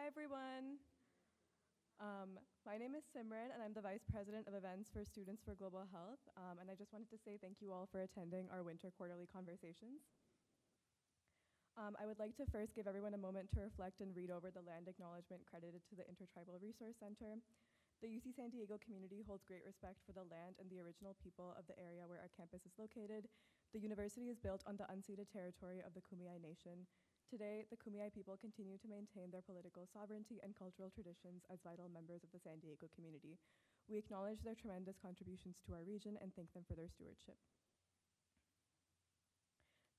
everyone. My name is Simran, and I'm the Vice President of Events for Students for Global Health. And I just wanted to say thank you all for attending our winter quarterly conversations. I would like to first give everyone a moment to reflect and read over the land acknowledgement credited to the Intertribal Resource Center. The UC San Diego community holds great respect for the land and the original people of the area where our campus is located. The university is built on the unceded territory of the Kumeyaay Nation. Today, the Kumeyaay people continue to maintain their political sovereignty and cultural traditions as vital members of the San Diego community. We acknowledge their tremendous contributions to our region and thank them for their stewardship.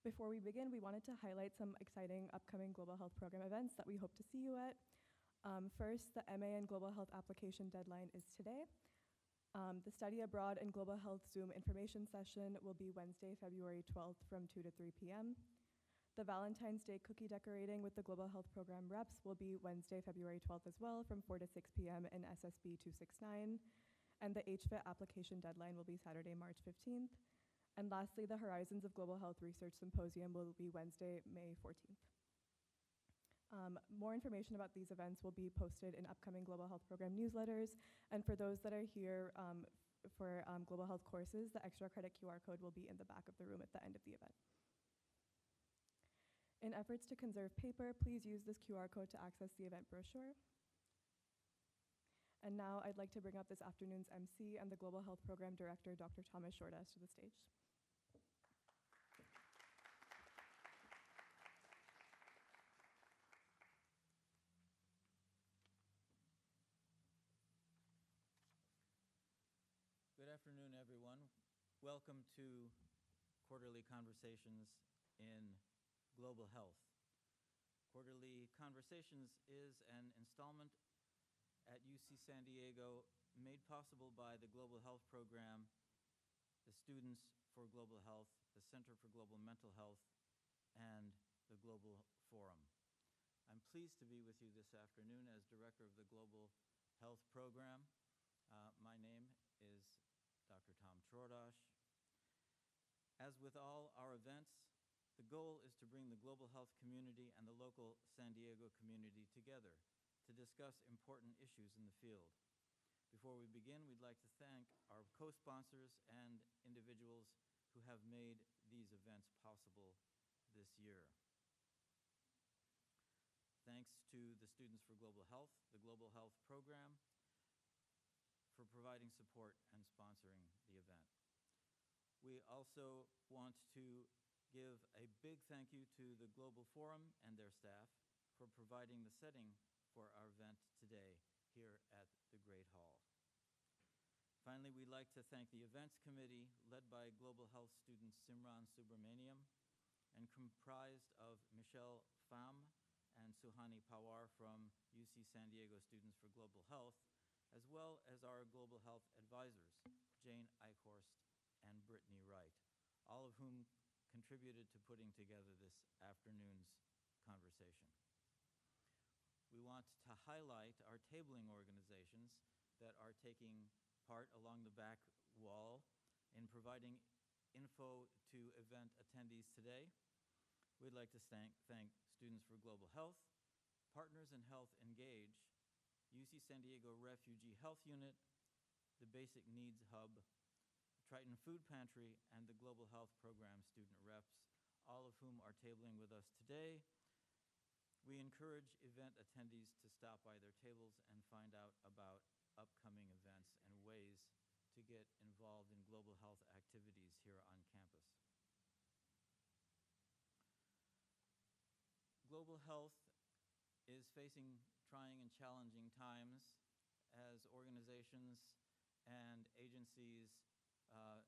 Before we begin, we wanted to highlight some exciting upcoming Global Health Program events that we hope to see you at. First, the MA in Global Health application deadline is today. The Study Abroad and Global Health Zoom information session will be Wednesday, February 12th from 2 to 3 p.m. The Valentine's Day cookie decorating with the Global Health Program reps will be Wednesday, February 12th as well from 4 to 6 p.m. in SSB 269. And the HFIT application deadline will be Saturday, March 15th. And lastly, the Horizons of Global Health Research Symposium will be Wednesday, May 14th. More information about these events will be posted in upcoming Global Health Program newsletters. And for those that are here for Global Health courses, the extra credit QR code will be in the back of the room at the end of the event. In efforts to conserve paper, please use this QR code to access the event brochure. And now I'd like to bring up this afternoon's MC and the Global Health Program Director, Dr. Thomas Shortas, to the stage. Good afternoon, everyone. Welcome to Quarterly Conversations in Global Health. Quarterly Conversations is an installment at UC San Diego made possible by the Global Health Program, the Students for Global Health, the Center for Global Mental Health, and the Global Forum. I'm pleased to be with you this afternoon as Director of the Global Health Program. My name is Dr. Tom Chordosh. As with all our events, the goal is to bring the global health community and the local San Diego community together to discuss important issues in the field. Before we begin, we'd like to thank our co-sponsors and individuals who have made these events possible this year. Thanks to the Students for Global Health, the Global Health Program, for providing support and sponsoring the event. We also want to give a big thank you to the Global Forum and their staff for providing the setting for our event today here at the Great Hall. Finally, we'd like to thank the Events Committee led by Global Health student Simran Subramaniam and comprised of Michelle Pham and Suhani Pawar from UC San Diego Students for Global Health, as well as our Global Health advisors, Jane Eichhorst and Brittany Wright, all of whom contributed to putting together this afternoon's conversation. We want to highlight our tabling organizations that are taking part along the back wall in providing info to event attendees today. We'd like to thank Students for Global Health, Partners in Health Engage, UC San Diego Refugee Health Unit, the Basic Needs Hub, Triton Food Pantry, and the Global Health Program student reps, all of whom are tabling with us today. We encourage event attendees to stop by their tables and find out about upcoming events and ways to get involved in global health activities here on campus. Global health is facing trying and challenging times as organizations and agencies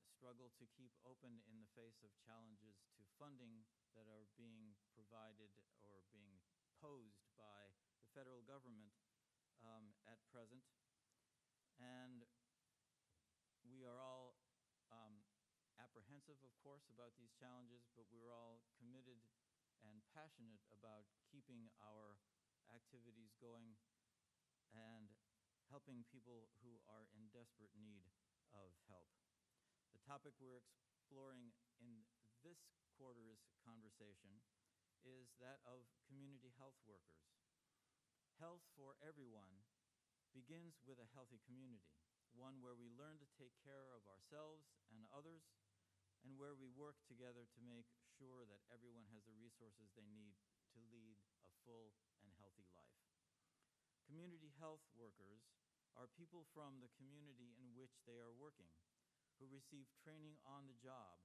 struggle to keep open in the face of challenges to funding that are being provided or being posed by the federal government at present. And we are all apprehensive, of course, about these challenges, but we're all committed and passionate about keeping our activities going and helping people who are in desperate need of help. The topic we're exploring in this quarter's conversation is that of community health workers. Health for everyone begins with a healthy community, one where we learn to take care of ourselves and others, and where we work together to make sure that everyone has the resources they need to lead a full and healthy life. Community health workers are people from the community in which they are working, who receive training on the job.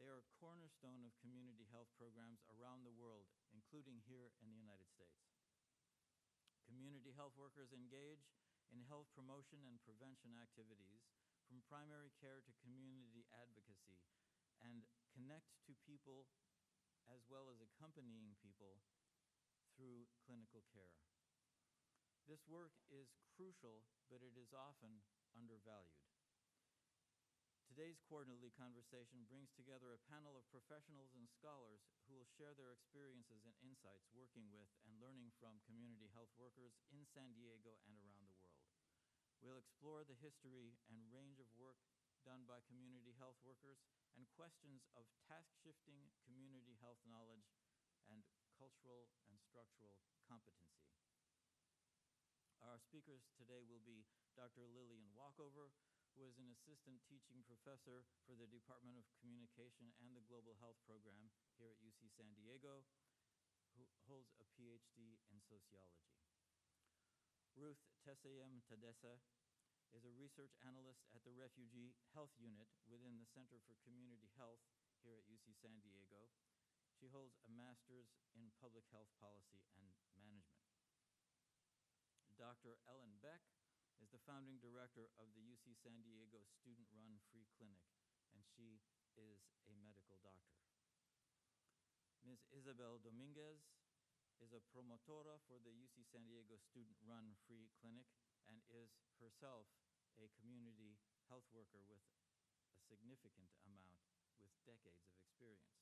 They are a cornerstone of community health programs around the world, including here in the United States. Community health workers engage in health promotion and prevention activities, from primary care to community advocacy, and connect to people as well as accompanying people through clinical care. This work is crucial, but it is often undervalued. Today's quarterly conversation brings together a panel of professionals and scholars who will share their experiences and insights working with and learning from community health workers in San Diego and around the world. We'll explore the history and range of work done by community health workers and questions of task-shifting community health knowledge and cultural and structural competency. Our speakers today will be Dr. Lillian Walkover, who is an assistant teaching professor for the Department of Communication and the Global Health Program here at UC San Diego, who holds a PhD in sociology. Ruth Tessayem Tadessa is a research analyst at the Refugee Health Unit within the Center for Community Health here at UC San Diego. She holds a master's in public health policy and management. Dr. Ellen Beck is the founding director of the UC San Diego student-run free clinic, and she is a medical doctor. Ms. Isabel Dominguez is a promotora for the UC San Diego student-run free clinic and is herself a community health worker with a significant amount with decades of experience.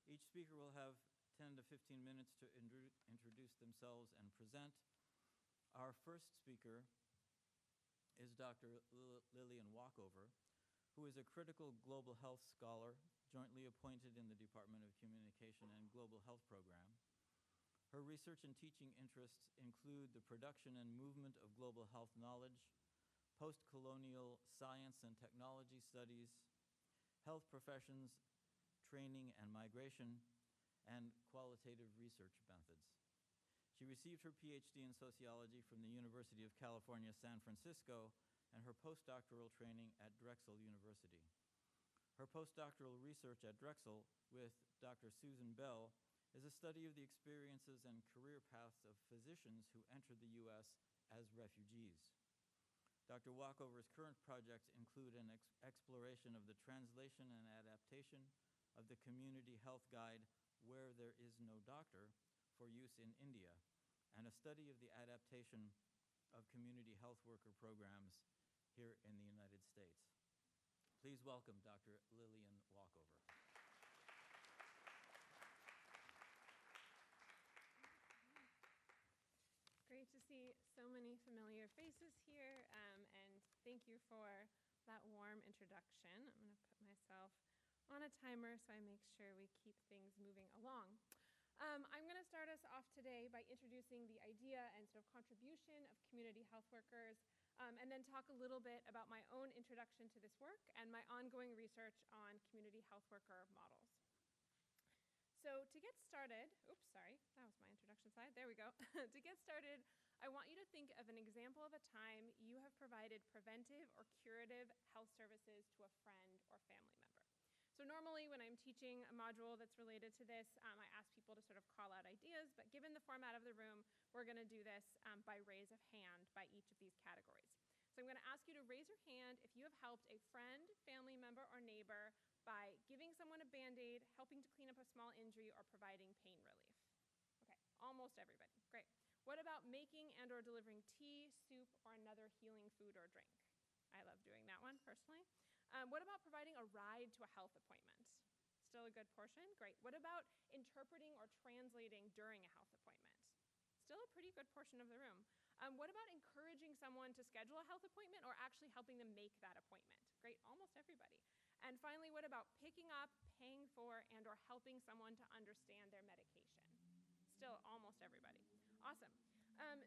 Each speaker will have 10 to 15 minutes to introduce themselves and present. Our first speaker is Dr. Lillian Walkover, who is a critical global health scholar jointly appointed in the Department of Communication and Global Health Program. Her research and teaching interests include the production and movement of global health knowledge, post-colonial science and technology studies, health professions, training and migration, and qualitative research methods. She received her PhD in sociology from the University of California, San Francisco, and her postdoctoral training at Drexel University. Her postdoctoral research at Drexel with Dr. Susan Bell is a study of the experiences and career paths of physicians who entered the U.S. as refugees. Dr. Walkover's current projects include an exploration of the translation and adaptation of the Community Health Guide, Where There Is No Doctor, for use in India, and a study of the adaptation of community health worker programs here in the United States. Please welcome Dr. Lillian Walkover. Great to see so many familiar faces here, and thank you for that warm introduction. I'm going to put myself on a timer so I make sure we keep things moving along. I'm going to start us off today by introducing the idea and sort of contribution of community health workers, and then talk a little bit about my own introduction to this work and my ongoing research on community health worker models. So to get started, oops, sorry, that was my introduction slide. There we go. To get started, I want you to think of an example of a time you have provided preventive or curative health services to a friend or family member. So normally when I'm teaching a module that's related to this, I ask people to sort of call out ideas, but given the format of the room, we're going to do this by raise of hand by each of these categories. So I'm going to ask you to raise your hand if you have helped a friend, family member, or neighbor by giving someone a Band-Aid, helping to clean up a small injury, or providing pain relief. Okay, almost everybody. Great. What about making and or delivering tea, soup, or another healing food or drink? I love doing that one personally. What about providing a ride to a health appointment? Still a good portion? Great. What about interpreting or translating during a health appointment? Still a pretty good portion of the room. What about encouraging someone to schedule a health appointment or actually helping them make that appointment? Great, almost everybody. And finally, what about picking up, paying for, and or helping someone to understand their medication? Still almost everybody. Awesome.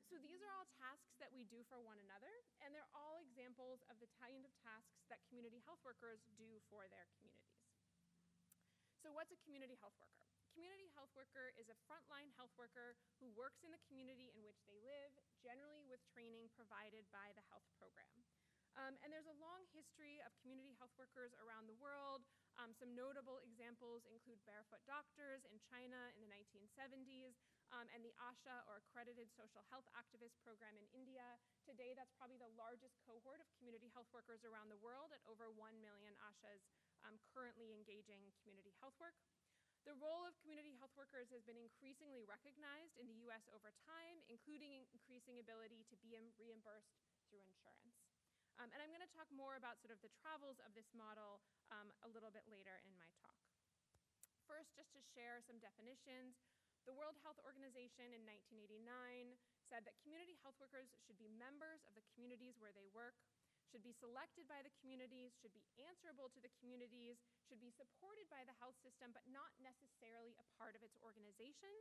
So these are all tasks that we do for one another, and they're all examples of the kind of tasks that community health workers do for their communities. So what's a community health worker? Community health worker is a frontline health worker who works in the community in which they live, generally with training provided by the health program. And there's a long history of community health workers around the world. Some notable examples include barefoot doctors in China in the 1970s, and the ASHA, or Accredited Social Health Activist Program in India. Today, that's probably the largest cohort of community health workers around the world, at over 1 million ASHAs currently engaging community health work. The role of community health workers has been increasingly recognized in the US over time, including increasing ability to be reimbursed through insurance. And I'm going to talk more about sort of the travels of this model a little bit later in my talk. First, just to share some definitions, the World Health Organization in 1989 said that community health workers should be members of the communities where they work, should be selected by the communities, should be answerable to the communities, should be supported by the health system, but not necessarily a part of its organization,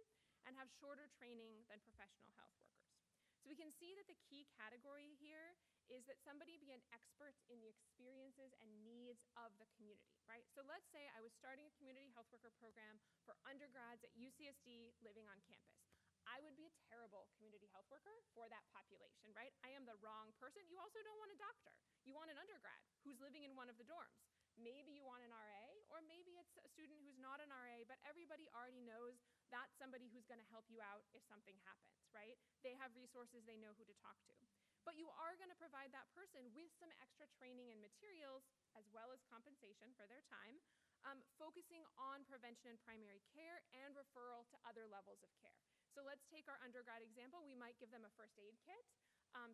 and have shorter training than professional health workers. So we can see that the key category here is that somebody be an expert in the experiences and needs of the community, right? So let's say I was starting a community health worker program for undergrads at UCSD living on campus. I would be a terrible community health worker for that population, right? I am the wrong person. You also don't want a doctor. You want an undergrad who's living in one of the dorms. Maybe you want an RA, or maybe it's a student who's not an RA, but everybody already knows that's somebody who's going to help you out if something happens, right? They have resources, they know who to talk to. But you are going to provide that person with some extra training and materials, as well as compensation for their time, focusing on prevention and primary care and referral to other levels of care. So let's take our undergrad example. We might give them a first aid kit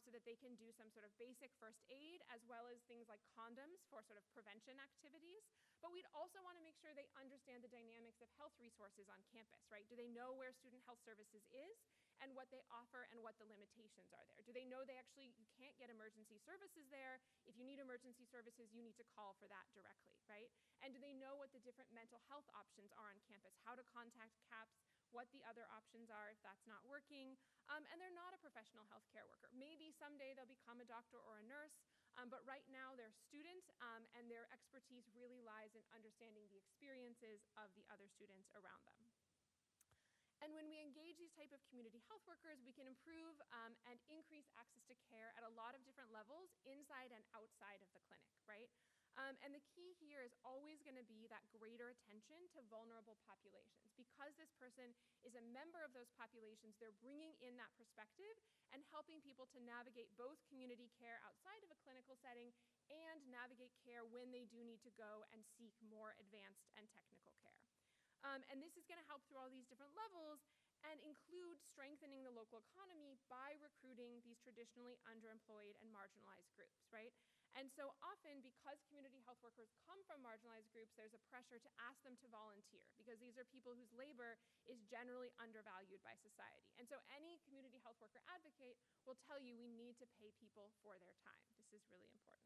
so that they can do some sort of basic first aid, as well as things like condoms for sort of prevention activities. But we'd also want to make sure they understand the dynamics of health resources on campus, right? Do they know where Student Health Services is and what they offer and what the limitations are there? Do they know you can't get emergency services there? If you need emergency services, you need to call for that directly, right? And do they know what the different mental health options are on campus, how to contact CAPS, what the other options are if that's not working? And they're not a professional healthcare worker. Maybe someday they'll become a doctor or a nurse, but right now they're students, and their expertise really lies in understanding the experiences of the other students around them. And when we engage these type of community health workers, we can improve and increase access to care at a lot of different levels, inside and outside of the clinic, right? And the key here is always going to be that greater attention to vulnerable populations. Because this person is a member of those populations, they're bringing in that perspective and helping people to navigate both community care outside of a clinical setting and navigate care when they do need to go and seek more advanced and technical care. And this is going to help through all these different levels and include strengthening the local economy by recruiting these traditionally underemployed and marginalized groups, right? And so often, because community health workers come from marginalized groups, there's a pressure to ask them to volunteer, because these are people whose labor is generally undervalued by society. And so any community health worker advocate will tell you we need to pay people for their time. This is really important.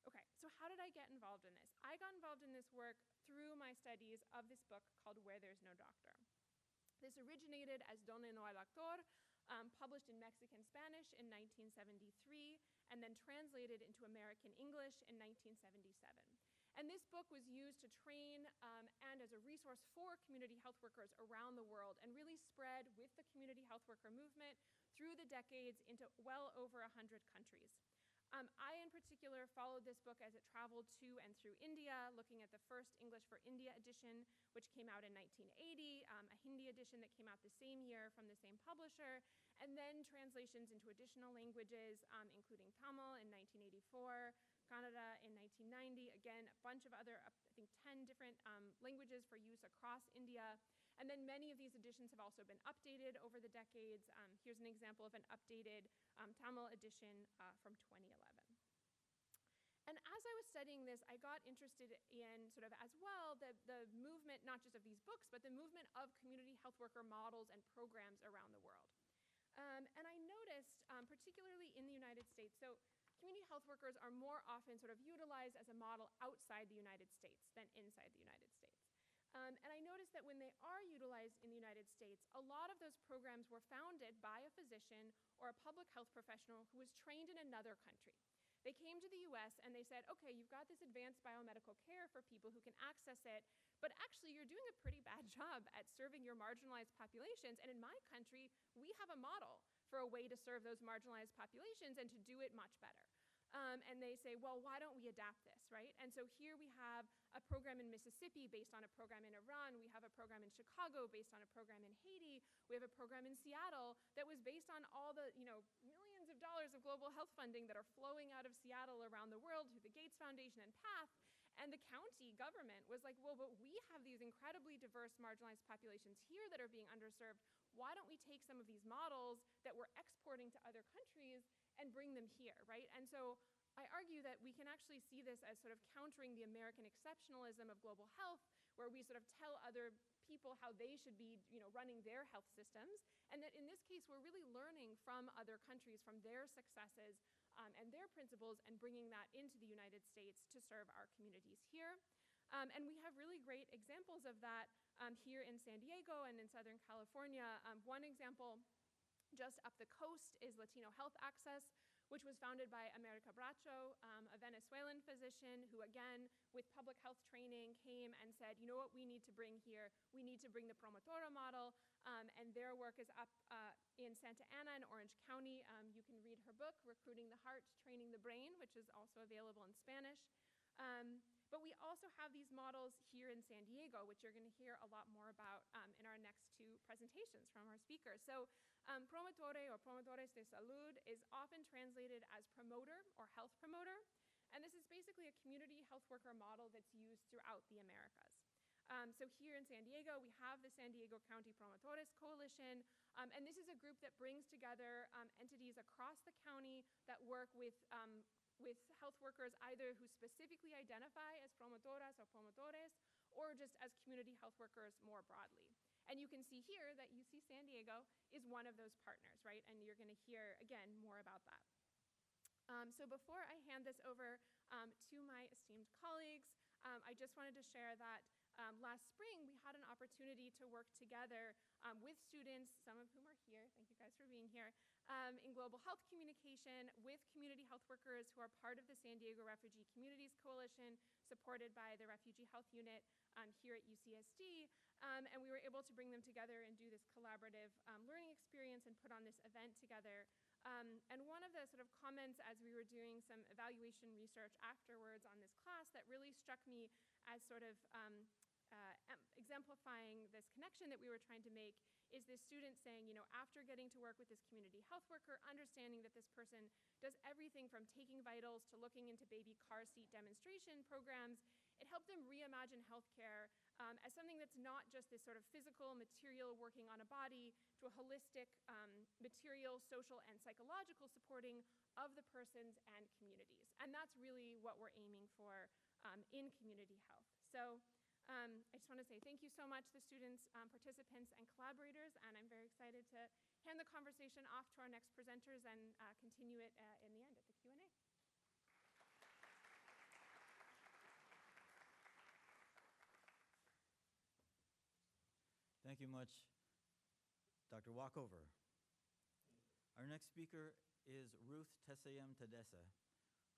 Okay, so how did I get involved in this? I got involved in this work through my studies of this book called Where There's No Doctor. This originated as Donde no hay doctor, published in Mexican Spanish in 1973, and then translated into American English in 1977. And this book was used to train and as a resource for community health workers around the world, and really spread with the community health worker movement through the decades into well over 100 countries. I, in particular, followed this book as it traveled to and through India, looking at the first English for India edition, which came out in 1980, a Hindi edition that came out the same year from the same publisher, and then translations into additional languages, including Tamil in 1984, Kannada in 1990, again, a bunch of other, I think 10 different languages for use across India. And then many of these editions have also been updated over the decades. Here's an example of an updated Tamil edition from 2011. And as I was studying this, I got interested in sort of as well the movement, not just of these books, but the movement of community health worker models and programs around the world. And I noticed, particularly in the United States, so community health workers are more often sort of utilized as a model outside the United States than inside the United States. And I noticed that when they are utilized in the United States, a lot of those programs were founded by a physician or a public health professional who was trained in another country. They came to the US and they said, okay, you've got this advanced biomedical care for people who can access it, but actually you're doing a pretty bad job at serving your marginalized populations. And in my country, we have a model for a way to serve those marginalized populations and to do it much better. And they say, well, why don't we adapt this, right? And so here we have a program in Mississippi based on a program in Iran. We have a program in Chicago based on a program in Haiti. We have a program in Seattle that was based on all the, millions of dollars of global health funding that are flowing out of Seattle around the world through the Gates Foundation and PATH. And the county government was like, well, but we have these incredibly diverse marginalized populations here that are being underserved. Why don't we take some of these models that we're exporting to other countries and bring them here, right? And so I argue that we can actually see this as sort of countering the American exceptionalism of global health, where we sort of tell other people how they should be, running their health systems, and that in this case, we're really learning from other countries, from their successes and their principles, and bringing that into the United States to serve our communities here. And we have really great examples of that here in San Diego and in Southern California. One example just up the coast is Latino Health Access, which was founded by America Bracho, a Venezuelan physician who, again, with public health training, came and said, you know what we need to bring here? We need to bring the Promotora model, and their work is up in Santa Ana in Orange County. You can read her book, Recruiting the Heart, Training the Brain, which is also available in Spanish. But we also have these models here in San Diego, which you're going to hear a lot more about in our next two presentations from our speakers. So promotore or promotores de salud is often translated as promoter or health promoter. And this is basically a community health worker model that's used throughout the Americas. So here in San Diego, we have the San Diego County Promotores Coalition, and this is a group that brings together entities across the county that work with health workers either who specifically identify as promotoras or promotores, or just as community health workers more broadly. And you can see here that UC San Diego is one of those partners, right? And you're going to hear, again, more about that. So before I hand this over to my esteemed colleagues, I just wanted to share that last spring we had an opportunity to work together with students, some of whom are here, thank you guys for being here, in global health communication with community health workers who are part of the San Diego Refugee Communities Coalition, supported by the Refugee Health Unit here at UCSD. And we were able to bring them together and do this collaborative learning experience and put on this event together. And one of the sort of comments as we were doing some evaluation research afterwards on this class that really struck me as sort of exemplifying this connection that we were trying to make is this student saying, after getting to work with this community health worker, understanding that this person does everything from taking vitals to looking into baby car seat demonstration programs, it helped them reimagine healthcare as something that's not just this sort of physical material working on a body, to a holistic material, social, and psychological supporting of the persons and communities. And that's really what we're aiming for in community health. So I just want to say thank you so much to the students, participants, and collaborators, and I'm very excited to hand the conversation off to our next presenters and continue it in the end at the Q&A. Thank you much, Dr. Walkover. Our next speaker is Ruth Tessayem Tadessa,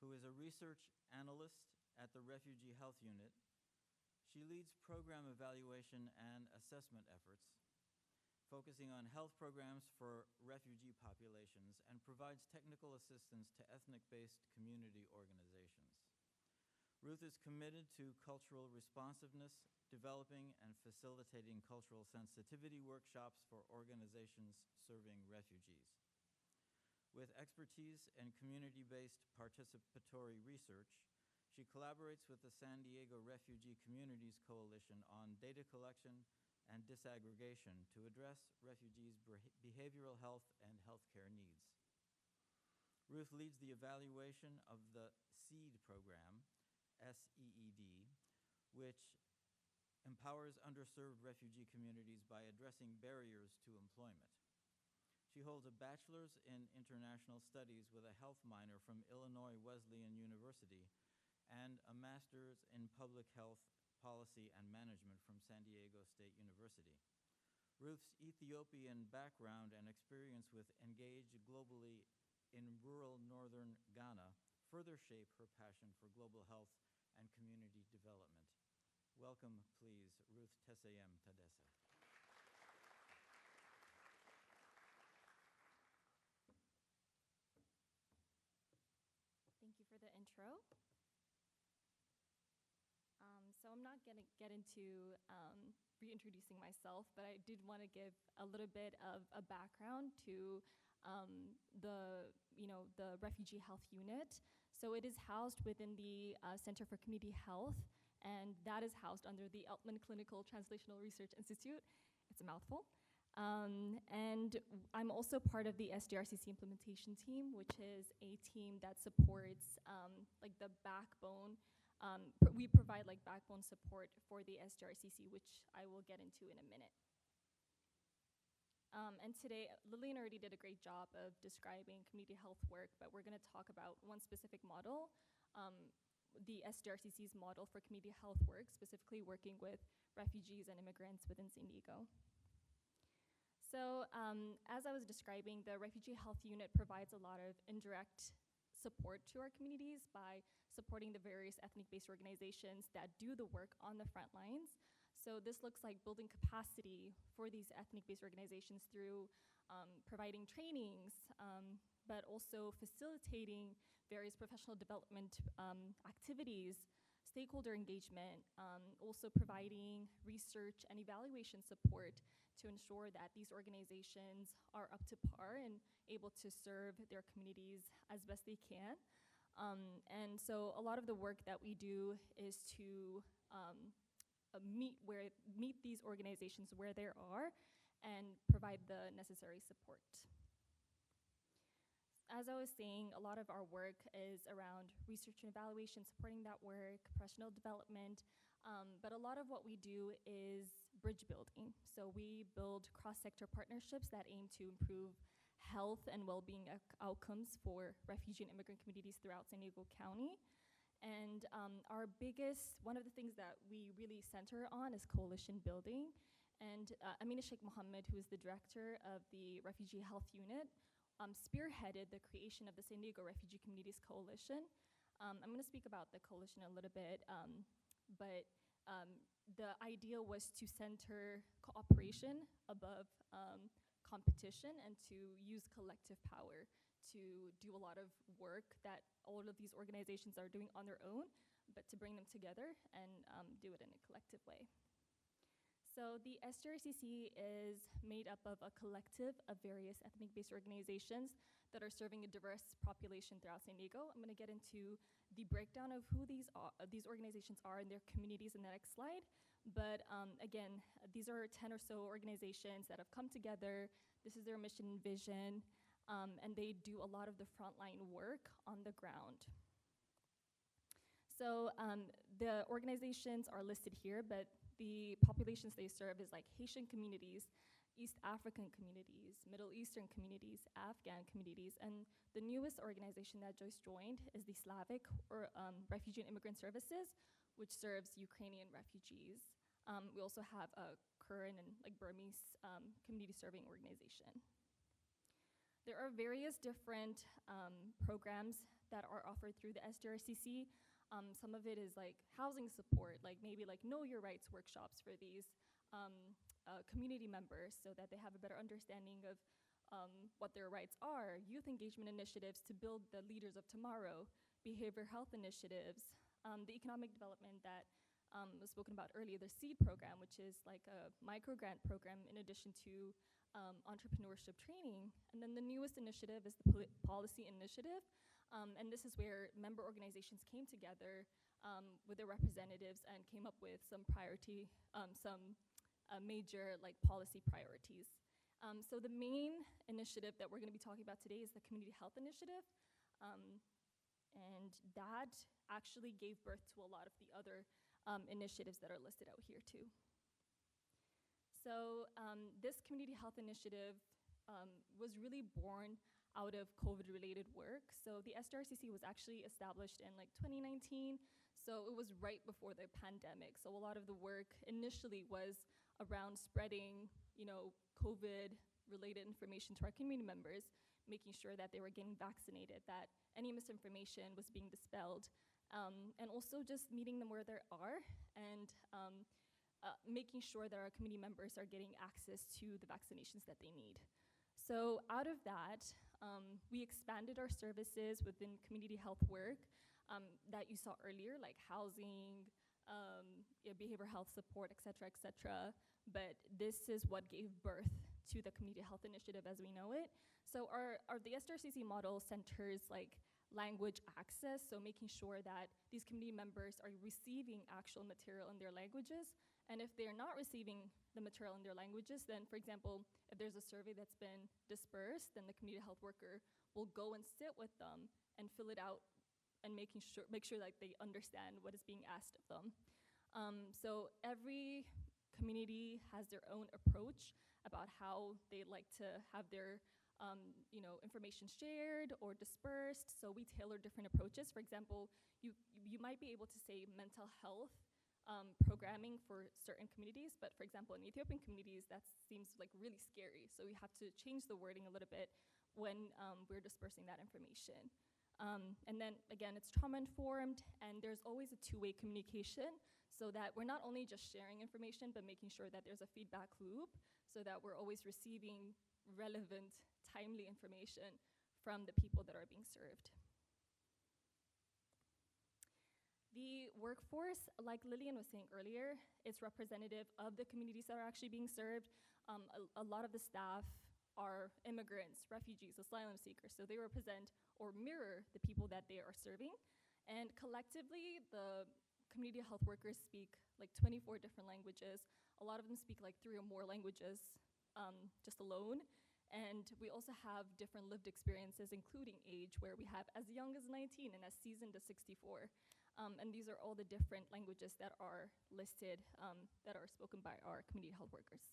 who is a research analyst at the Refugee Health Unit. She leads program evaluation and assessment efforts, focusing on health programs for refugee populations, and provides technical assistance to ethnic-based community organizations. Ruth is committed to cultural responsiveness, developing and facilitating cultural sensitivity workshops for organizations serving refugees. With expertise in community-based participatory research, she collaborates with the San Diego Refugee Communities Coalition on data collection and disaggregation to address refugees' behavioral health and healthcare needs. Ruth leads the evaluation of the SEED program, SEED, which empowers underserved refugee communities by addressing barriers to employment. She holds a bachelor's in international studies with a health minor from Illinois Wesleyan University and a master's in public health Policy and Management from San Diego State University. Ruth's Ethiopian background and experience with Engage Globally in rural northern Ghana further shape her passion for global health and community development. Welcome, please, Ruth Tessayem Tadesse. Thank you for the intro. So I'm not going to get into reintroducing myself, but I did want to give a little bit of a background to the Refugee Health Unit. So it is housed within the Center for Community Health, and that is housed under the Altman Clinical Translational Research Institute. It's a mouthful. And I'm also part of the SDRCC implementation team, which is a team that supports like the backbone. We provide like backbone support for the SDRCC, which I will get into in a minute. And today, Lillian already did a great job of describing community health work, but we're going to talk about one specific model, the SDRCC's model for community health work, specifically working with refugees and immigrants within San Diego. So as I was describing, the Refugee Health Unit provides a lot of indirect support to our communities by supporting the various ethnic-based organizations that do the work on the front lines. So this looks like building capacity for these ethnic-based organizations through providing trainings, but also facilitating various professional development activities, stakeholder engagement, also providing research and evaluation support to ensure that these organizations are up to par and able to serve their communities as best they can. And so a lot of the work that we do is to meet these organizations where they are and provide the necessary support. As I was saying, a lot of our work is around research and evaluation, supporting that work, professional development, but a lot of what we do is bridge building. So we build cross-sector partnerships that aim to improve health and well-being outcomes for refugee and immigrant communities throughout San Diego County. And one of the things that we really center on is coalition building. And Amina Sheikh Mohammed, who is the director of the Refugee Health Unit, spearheaded the creation of the San Diego Refugee Communities Coalition. I'm going to speak about the coalition a little bit, but the idea was to center cooperation above competition and to use collective power to do a lot of work that all of these organizations are doing on their own, but to bring them together and do it in a collective way. So the SDRCC is made up of a collective of various ethnic-based organizations that are serving a diverse population throughout San Diego. I'm going to get into the breakdown of who these organizations are in their communities in the next slide. But again, these are 10 or so organizations that have come together. This is their mission and vision, and they do a lot of the frontline work on the ground. So the organizations are listed here, but the populations they serve is like Haitian communities, East African communities, Middle Eastern communities, Afghan communities, and the newest organization that Joyce joined is the Slavic Refugee and Immigrant Services, which serves Ukrainian refugees. We also have a Karen and like Burmese community serving organization. There are various different programs that are offered through the SDRCC. Some of it is like housing support, like maybe like know your rights workshops for these community members so that they have a better understanding of what their rights are, youth engagement initiatives to build the leaders of tomorrow, behavioral health initiatives, the economic development that was spoken about earlier, the SEED program, which is like a micro-grant program in addition to entrepreneurship training. And then the newest initiative is the policy initiative. And this is where member organizations came together with their representatives and came up with some major like policy priorities. So the main initiative that we're going to be talking about today is the Community Health Initiative. And that actually gave birth to a lot of the other initiatives that are listed out here too. So this Community Health Initiative was really born out of COVID-related work. So the SDRCC was actually established in like 2019. So it was right before the pandemic. So a lot of the work initially was around spreading, COVID-related information to our community members, making sure that they were getting vaccinated, that any misinformation was being dispelled, and also just meeting them where they are and making sure that our community members are getting access to the vaccinations that they need. So out of that, we expanded our services within community health work that you saw earlier, like housing, behavioral health support, et cetera, but this is what gave birth to the community health initiative as we know it. So the SRCC model centers like language access, so making sure that these community members are receiving actual material in their languages, and if they're not receiving the material in their languages, then for example, if there's a survey that's been dispersed, then the community health worker will go and sit with them and fill it out and make sure that they understand what is being asked of them. So every community has their own approach about how they like to have their information shared or dispersed. So we tailor different approaches. For example, you might be able to say mental health programming for certain communities, but for example, in Ethiopian communities, that seems like really scary. So we have to change the wording a little bit when we're dispersing that information. And then again, it's trauma-informed, and there's always a two-way communication so that we're not only just sharing information, but making sure that there's a feedback loop so that we're always receiving relevant, timely information from the people that are being served. The workforce, like Lillian was saying earlier, is representative of the communities that are actually being served. A lot of the staff are immigrants, refugees, asylum seekers, so they represent or mirror the people that they are serving. And collectively, the community health workers speak like 24 different languages. A lot of them speak like 3 or more languages just alone. And we also have different lived experiences, including age, where we have as young as 19 and as seasoned as 64. And these are all the different languages that are listed that are spoken by our community health workers.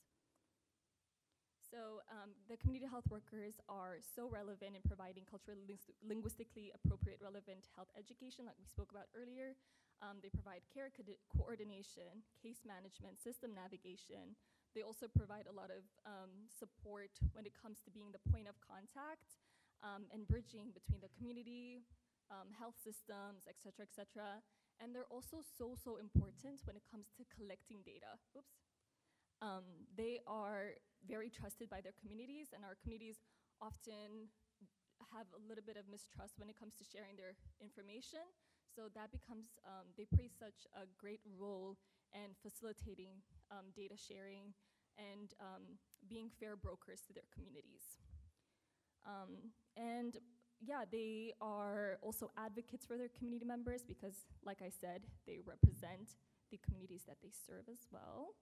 So the community health workers are so relevant in providing culturally linguistically appropriate relevant health education like we spoke about earlier. They provide care coordination, case management, system navigation. They also provide a lot of support when it comes to being the point of contact and bridging between the community, health systems, et cetera. And they're also so important when it comes to collecting data. Oops. They are very trusted by their communities, and our communities often have a little bit of mistrust when it comes to sharing their information. So that becomes, they play such a great role in facilitating data sharing and being fair brokers to their communities. And yeah, they are also advocates for their community members because, like I said, they represent the communities that they serve as well.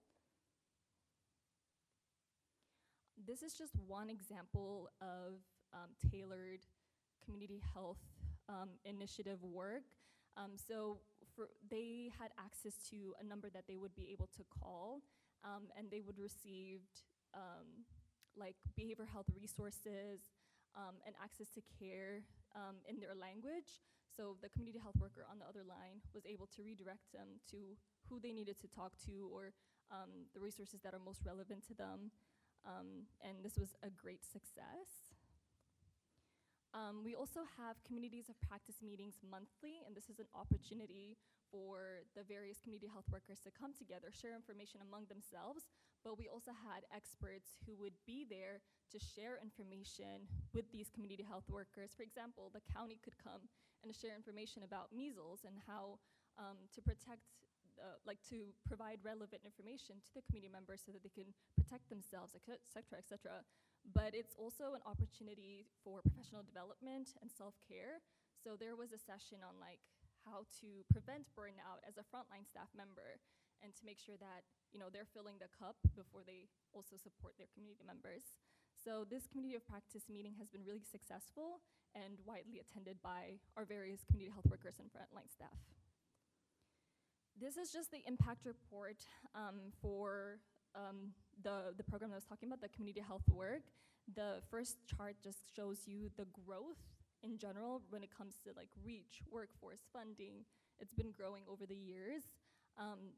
This is just one example of tailored community health initiative work. They had access to a number that they would be able to call, and they would receive like behavioral health resources and access to care in their language. So the community health worker on the other line was able to redirect them to who they needed to talk to or the resources that are most relevant to them. And this was a great success. We also have communities of practice meetings monthly, and this is an opportunity for the various community health workers to come together, share information among themselves, but we also had experts who would be there to share information with these community health workers. For example, the county could come and share information about measles and how to protect to provide relevant information to the community members so that they can protect themselves, et cetera. But it's also an opportunity for professional development and self-care. So there was a session on like how to prevent burnout as a frontline staff member and to make sure that they're filling the cup before they also support their community members. So this community of practice meeting has been really successful and widely attended by our various community health workers and frontline staff. This is just the impact report for the program that I was talking about, the community health work. The first chart just shows you the growth in general when it comes to like reach, workforce, funding, it's been growing over the years.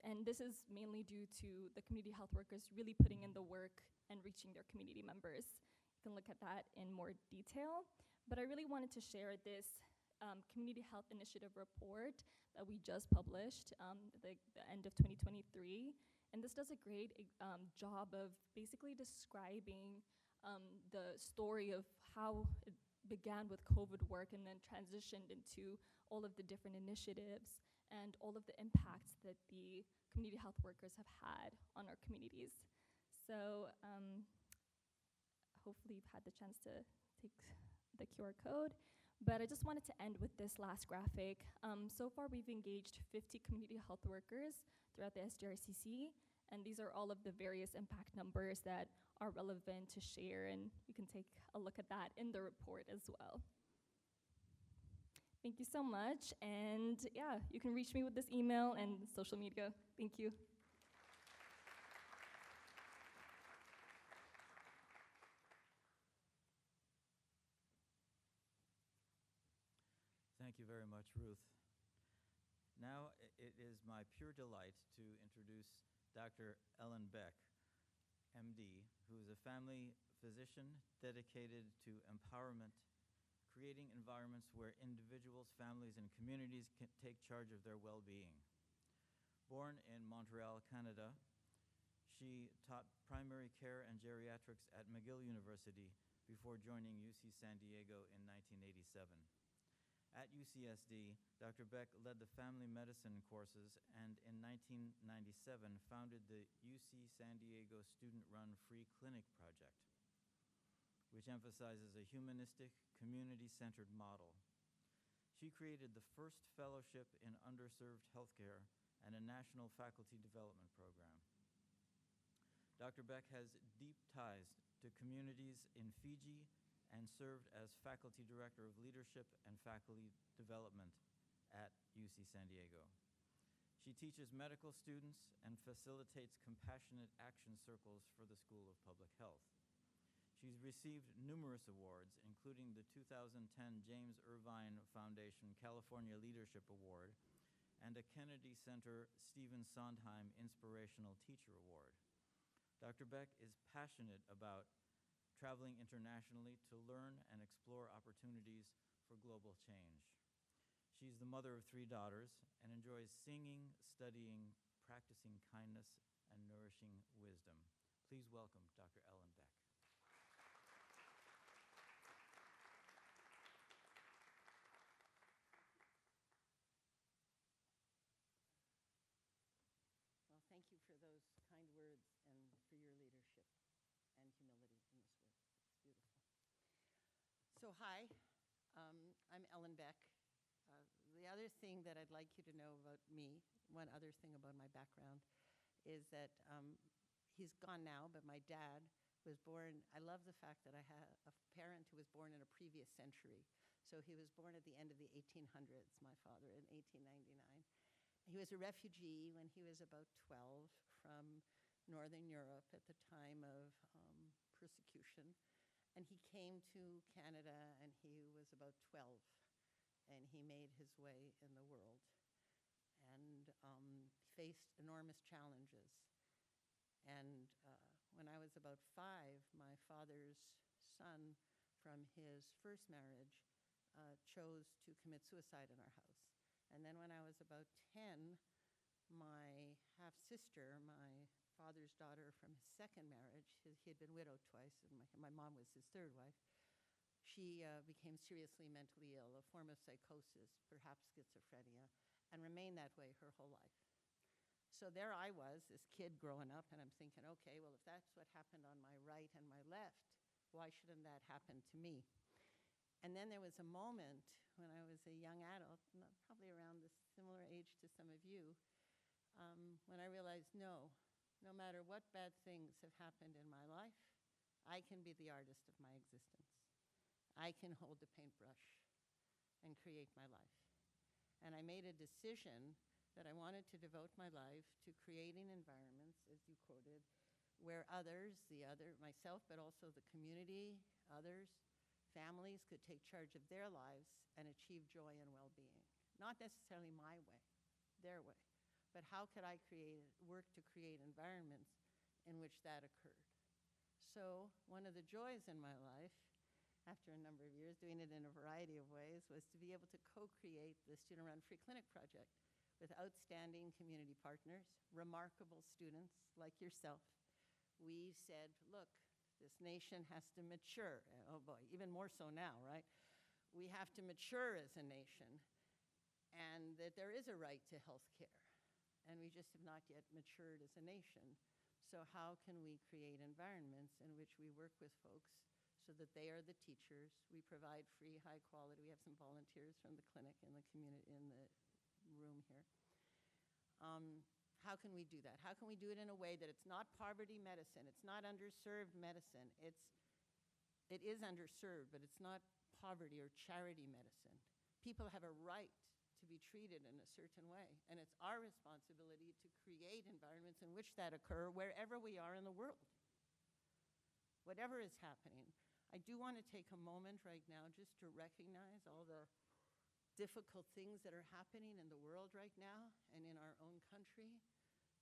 And this is mainly due to the community health workers really putting in the work and reaching their community members. You can look at that in more detail. But I really wanted to share this community health initiative report that we just published the end of 2023. And this does a great job of basically describing the story of how it began with COVID work and then transitioned into all of the different initiatives and all of the impacts that the community health workers have had on our communities. So hopefully you've had the chance to take the QR code. But I just wanted to end with this last graphic. So far we've engaged 50 community health workers throughout the SDRCC, and these are all of the various impact numbers that are relevant to share, and you can take a look at that in the report as well. Thank you so much, and yeah, you can reach me with this email and social media. Thank you. Thank you very much, Ruth. Now it is my pure delight to introduce Dr. Ellen Beck, MD, who is a family physician dedicated to empowerment, creating environments where individuals, families, and communities can take charge of their well-being. Born in Montreal, Canada, she taught primary care and geriatrics at McGill University before joining UC San Diego in 1987. At UCSD, Dr. Beck led the family medicine courses and in 1997 founded the UC San Diego student-run free clinic project, which emphasizes a humanistic, community-centered model. She created the first fellowship in underserved healthcare and a national faculty development program. Dr. Beck has deep ties to communities in Fiji and served as faculty director of leadership and faculty development at UC San Diego. She teaches medical students and facilitates compassionate action circles for the School of Public Health. She's received numerous awards, including the 2010 James Irvine Foundation California Leadership Award and a Kennedy Center Stephen Sondheim Inspirational Teacher Award. Dr. Beck is passionate about traveling internationally to learn and explore opportunities for global change. She's the mother of 3 daughters and enjoys singing, studying, practicing kindness, and nourishing wisdom. Please welcome Dr. Ellen Beck. Thank you for those kind words and for your leadership and humility in this work. It's beautiful. So hi, I'm Ellen Beck. The other thing that I'd like you to know about me, one other thing about my background, is that he's gone now, but my dad was born, I love the fact that I had a parent who was born in a previous century. So he was born at the end of the 1800s, my father, in 1899. He was a refugee when he was about 12 from Northern Europe at the time of persecution. And he came to Canada and he was about 12. And he made his way in the world and faced enormous challenges. And when I was about 5, my father's son from his first marriage chose to commit suicide in our house. And then when I was about 10, my half-sister, my father's daughter from his second marriage, he had been widowed twice, and my mom was his third wife, she became seriously mentally ill, a form of psychosis, perhaps schizophrenia, and remained that way her whole life. So there I was, this kid growing up, and I'm thinking, okay, well, if that's what happened on my right and my left, why shouldn't that happen to me? And then there was a moment when I was a young adult, probably around the similar age to some of you, when I realized, no matter what bad things have happened in my life, I can be the artist of my existence. I can hold the paintbrush and create my life. And I made a decision that I wanted to devote my life to creating environments, as you quoted, where others, myself, but also the community, others, families could take charge of their lives and achieve joy and well-being. Not necessarily my way, their way. But how could I work to create environments in which that occurred? So one of the joys in my life, after a number of years doing it in a variety of ways, was to be able to co-create the student-run free clinic project with outstanding community partners, remarkable students like yourself. We said, look, this nation has to mature. Oh boy, even more so now, right? We have to mature as a nation, and that there is a right to health care. And we just have not yet matured as a nation. So how can we create environments in which we work with folks so that they are the teachers? We provide free, high quality. We have some volunteers from the clinic in the community, in the room here. How can we do that? How can we do it in a way that it's not poverty medicine, it's not underserved medicine, it is underserved, but it's not poverty or charity medicine. People have a right to be treated in a certain way, and it's our responsibility to create environments in which that occur wherever we are in the world, whatever is happening. I do want to take a moment right now just to recognize all the difficult things that are happening in the world right now and in our own country,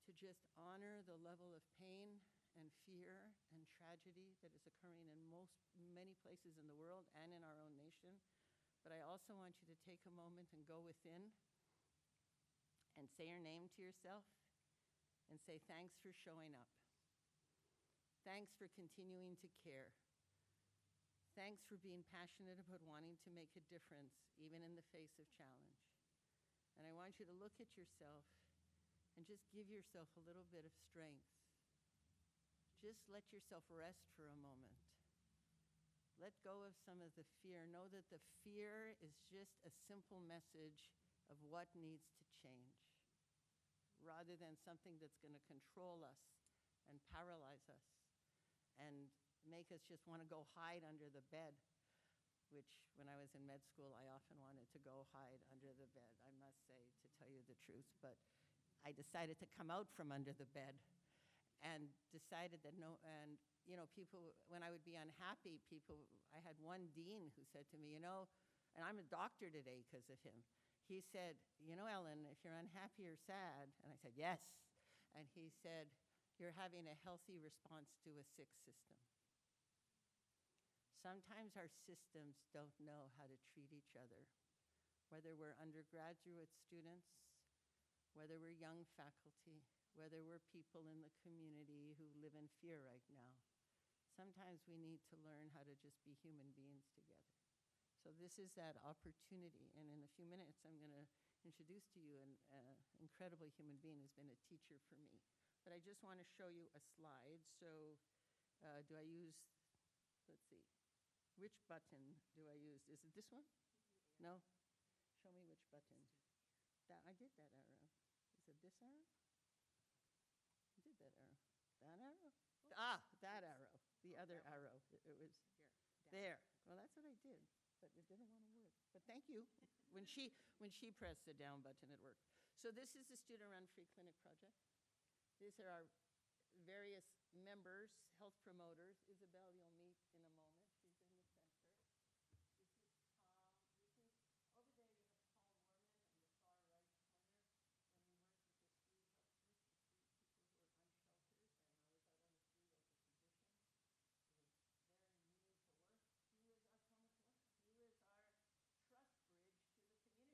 to just honor the level of pain and fear and tragedy that is occurring in many places in the world and in our own nation. But I also want you to take a moment and go within and say your name to yourself and say, thanks for showing up. Thanks for continuing to care. Thanks for being passionate about wanting to make a difference, even in the face of challenge. And I want you to look at yourself and just give yourself a little bit of strength. Just let yourself rest for a moment. Let go of some of the fear. Know that the fear is just a simple message of what needs to change, rather than something that's going to control us and paralyze us and make us just want to go hide under the bed, which when I was in med school, I often wanted to go hide under the bed, I must say, to tell you the truth. But I decided to come out from under the bed and decided that people, when I would be unhappy, I had one dean who said to me, and I'm a doctor today because of him. He said, Ellen, if you're unhappy or sad, and I said, yes. And he said, you're having a healthy response to a sick system. Sometimes our systems don't know how to treat each other, whether we're undergraduate students, whether we're young faculty, whether we're people in the community who live in fear right now. Sometimes we need to learn how to just be human beings together. So this is that opportunity, and in a few minutes I'm going to introduce to you an incredible human being who's been a teacher for me. But I just want to show you a slide. So do I use, let's see, which button do I use? Is it this one? No? Show me which button. I did that arrow. Is it this arrow? I did that arrow. That arrow? That arrow. The other arrow. It was there. Well, that's what I did, but it didn't want to work. But thank you. When she pressed the down button, it worked. So this is the Student-Run Free Clinic project. These are our various members, health promoters. Isabel, you'll meet in a moment. She's in the center. This is Tom. Over there you have Paul Mormon in the far right corner. When we worked with the street helpers, the street people who are unsheltered, and I was out on the street as a physician. It was very meaningful work. He was our cornerstone. He was our trust bridge to the community. Why should people trust me?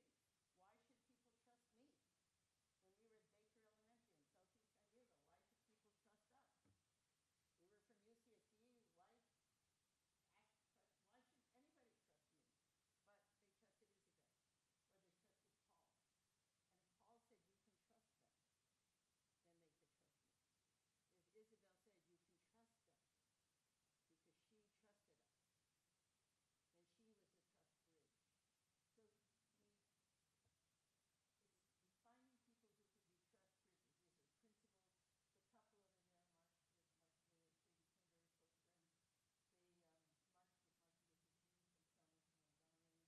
When we were at Baker Elementary in Southeast San Diego, why should people trust us? We were from UCSD. Why should anybody trust me? But they trusted Isabel, or they trusted Paul. And if Paul said, you can trust them, then they could trust me. If Isabel said, you can trust them, because she trusted us, then she was the trust bridge. So it's finding people who can be trust bridges. These are principals. The couple over there marched with Katie King, very close friends. They marched with Martin Luther King from Selma to Montgomery, and were very active in the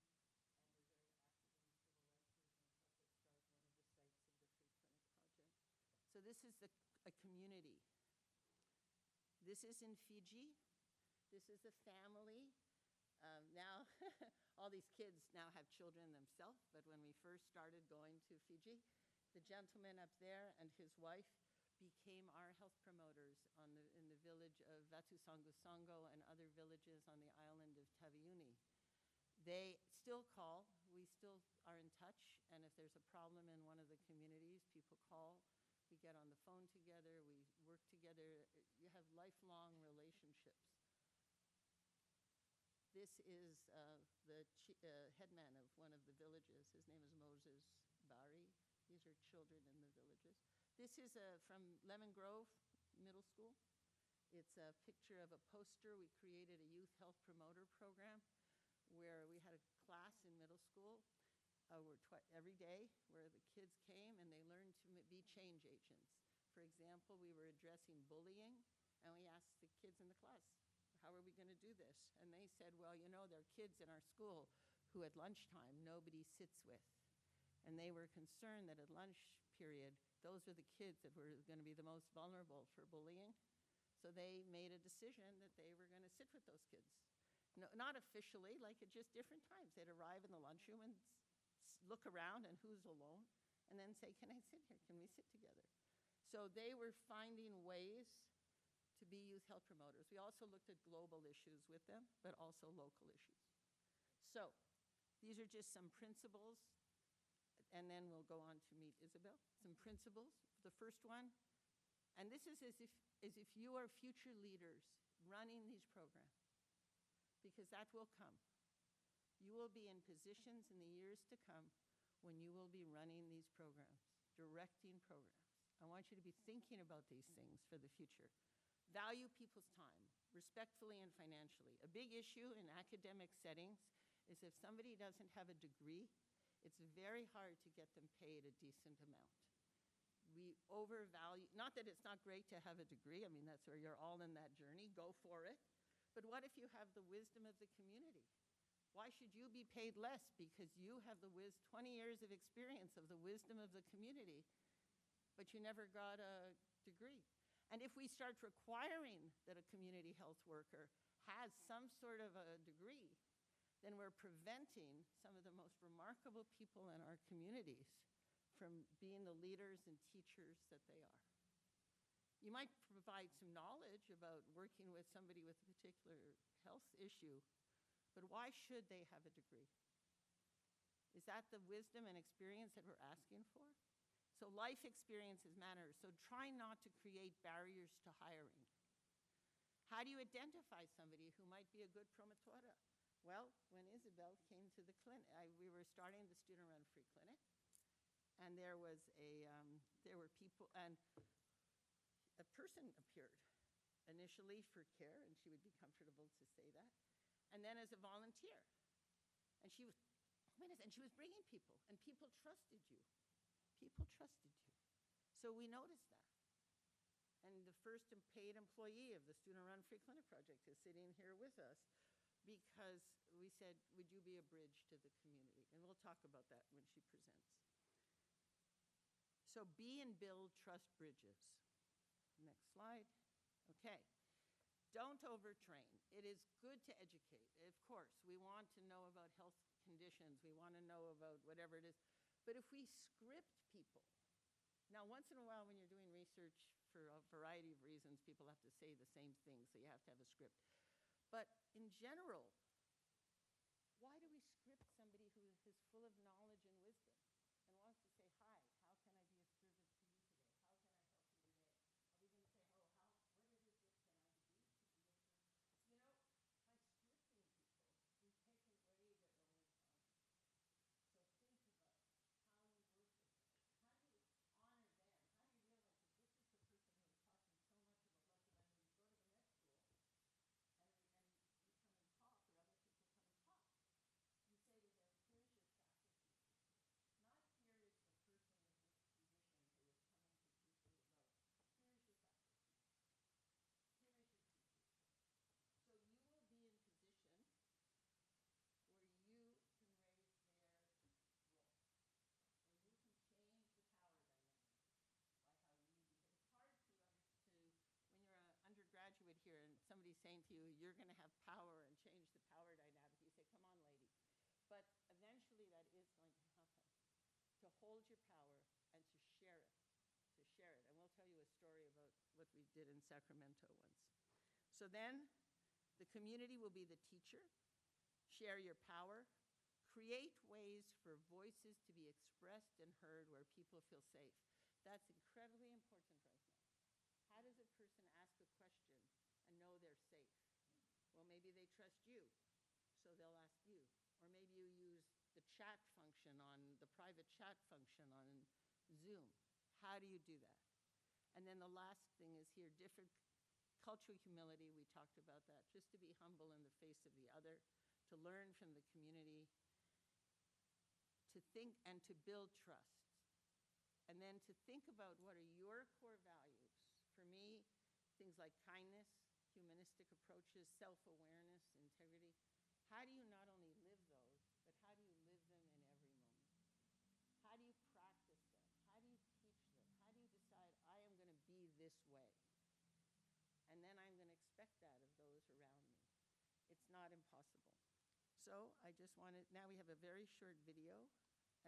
civil rights movement, helped us start one of the sites of the Free Clinic Project. So this is a community. This is in Fiji. This is a family. Now, all these kids now have children themselves, but when we first started going to Fiji, The gentleman up there and his wife became our health promoters in the village of Vatusangusongo and other villages on the island of Taveuni. They still call. We still are in touch, and if there's a problem in one of the communities, people call. We get on the phone together. We work together. You have lifelong relationships. This is the headman of one of the villages. His name is Moses Bari. These are children in the villages. This is from Lemon Grove Middle School. It's a picture of a poster. We created a youth health promoter program where we had a class in middle school every day where the kids came and they learned to be change agents. For example, we were addressing bullying, and we asked the kids in the class, how are we going to do this? And they said, well, you know, there are kids in our school who at lunchtime nobody sits with. And they were concerned that at lunch period, those were the kids that were going to be the most vulnerable for bullying. So they made a decision that they were going to sit with those kids. No, not officially, like at just different times. They'd arrive in the lunchroom and look around and who's alone, and then say, can I sit here? Can we sit together? So they were finding ways to be youth health promoters. We also looked at global issues with them, but also local issues. So these are just some principles, and then we'll go on to meet Isabel. Some principles. The first one, and this is as if you are future leaders running these programs, because that will come. You will be in positions in the years to come when you will be running these programs, directing programs. I want you to be thinking about these things for the future. Value people's time, respectfully and financially. A big issue in academic settings is if somebody doesn't have a degree, it's very hard to get them paid a decent amount. We overvalue, not that it's not great to have a degree, I mean, that's where you're all in that journey, go for it. But what if you have the wisdom of the community? Why should you be paid less because you have the 20 years of experience of the wisdom of the community, but you never got a degree? And if we start requiring that a community health worker has some sort of a degree, then we're preventing some of the most remarkable people in our communities from being the leaders and teachers that they are. You might provide some knowledge about working with somebody with a particular health issue, but why should they have a degree? Is that the wisdom and experience that we're asking for? So life experiences matter, so try not to create barriers to hiring. How do you identify somebody who might be a good promotora? Well, when Isabel came to the clinic, we were starting the student-run free clinic, and there were people, and a person appeared initially for care, and she would be comfortable to say that, and then as a volunteer. And she was bringing people, and people trusted you. People trusted you. So we noticed that. And the first paid employee of the Student Run Free Clinic Project is sitting here with us because we said, would you be a bridge to the community? And we'll talk about that when she presents. So be and build trust bridges. Next slide. Okay. Don't overtrain. It is good to educate. Of course, we want to know about health conditions. We want to know about whatever it is. But if we script people, now once in a while when you're doing research for a variety of reasons, people have to say the same thing, so you have to have a script. But in general, why do we script somebody who is full of knowledge and wisdom and wants to say, hi, how can I be of service to you today? How can I help you today? Are we going to say, oh, what is it that can I do to be of service? You know, by scripting people, we take away their own autonomy. So think about how you work with them. How do you honor them? How do you realize that this is the person who is talking so much about, like when you go to the med school and you come and talk, or other people come and talk, you say to them, here's your faculty. Not here is the person in this position who is coming to teach you about, here's your faculty. Here is your teachers. So you will be in position where you can raise their role, where you can change the power dynamic by how you, because it's hard to when you're an undergraduate here and somebody's saying to you, you're going to have power and change the power dynamic, you say, come on, lady. But eventually that is going to happen. To hold your power and to story about what we did in Sacramento once. So then, the community will be the teacher. Share your power. Create ways for voices to be expressed and heard where people feel safe. That's incredibly important right now. How does a person ask a question and know they're safe? Well, maybe they trust you, so they'll ask you. Or maybe you use the chat function on, the private chat function on Zoom. How do you do that? And then the last thing is here, different cultural humility. We talked about that, just to be humble in the face of the other, to learn from the community, to think and to build trust. And then to think about what are your core values. For me, things like kindness, humanistic approaches, self-awareness, integrity. How do you not only live those, but how do you live them in every moment? How do you practice them? How do you teach them? How do you decide, I am going to be this way? And then I'm going to expect that of those around me. It's not impossible. So I just wanted, now we have a very short video,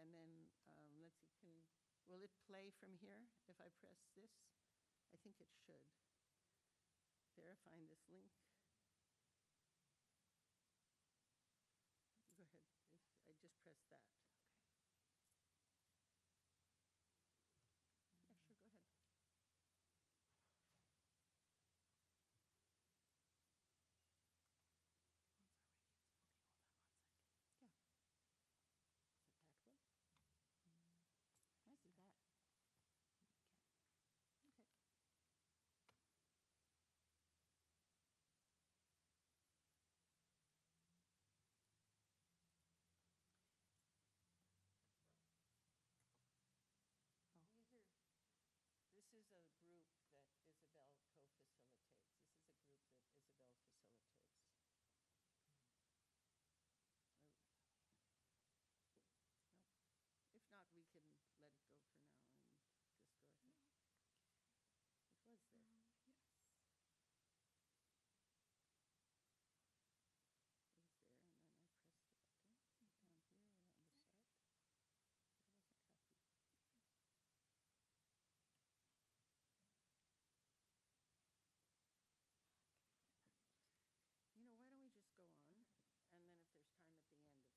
and then let's see, will it play from here if I press this? I think it should. Verifying this link. Go ahead. I just pressed that. Okay. Yeah, sure, go ahead. Yeah. Is it that way? Might be that. Okay. This is a group that Isabel co-facilitates. This is a group that Isabel facilitates. Oh. Nope. If not, we can let it go for now and just go ahead. It was there. Yes. It was there, and then I pressed the button. Is it down here or on the side? I wasn't happy. You know, why don't we just go on, and then if there's time at the end, if we can figure it out, we'll show the video.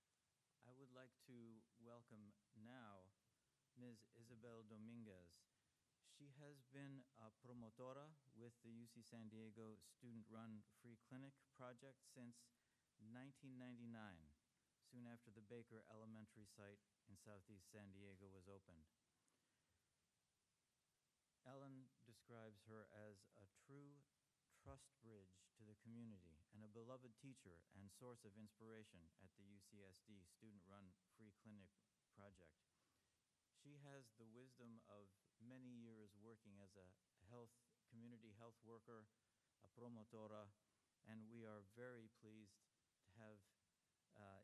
Okay? So I would like to welcome now Ms. Isabel Dominguez. She has been a promotora with the UC San Diego student-run free clinic project since 1999, soon after the Baker Elementary site in Southeast San Diego was opened. Ellen describes her as a true trust bridge to the community and a beloved teacher and source of inspiration at the UCSD student-run free clinic project. She has the wisdom of many years working as a community health worker, a promotora, and we are very pleased to have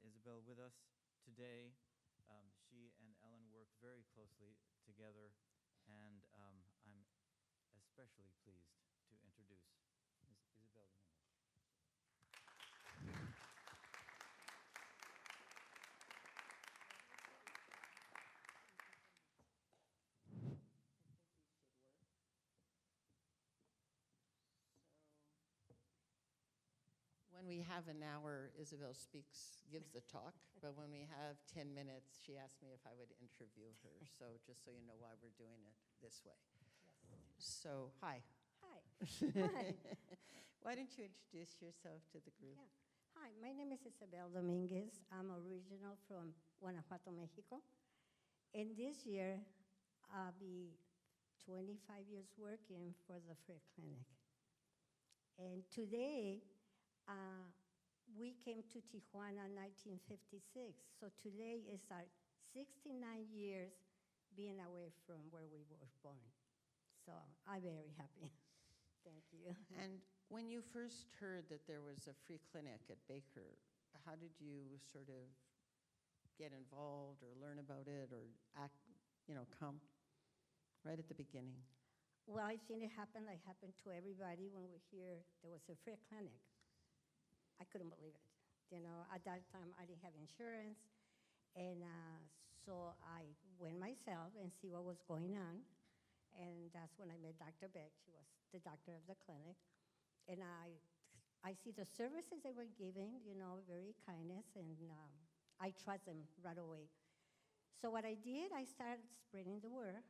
Isabel with us today. She and Ellen work very closely together, and I'm especially pleased to introduce Ms. Isabel Dominguez. When we have an hour, Isabel gives the talk, but when we have 10 minutes, she asked me if I would interview her. So just so you know why we're doing it this way. Yes. So, hi. Hi. Hi. Why don't you introduce yourself to the group? Yeah. Hi, my name is Isabel Dominguez. I'm original from Guanajuato, Mexico. And this year, I'll be 25 years working for the free clinic. And today, we came to Tijuana in 1956. So today is our 69 years being away from where we were born. So I'm very happy. Thank you. And when you first heard that there was a free clinic at Baker, how did you sort of get involved or learn about it or come right at the beginning? Well, I think it happened like happened to everybody when we hear there was a free clinic. I couldn't believe it. At that time, I didn't have insurance. And so I went myself and see what was going on. And that's when I met Dr. Beck. She was the doctor of the clinic. And I see the services they were giving, very kindness, and I trust them right away. So what I did, I started spreading the word.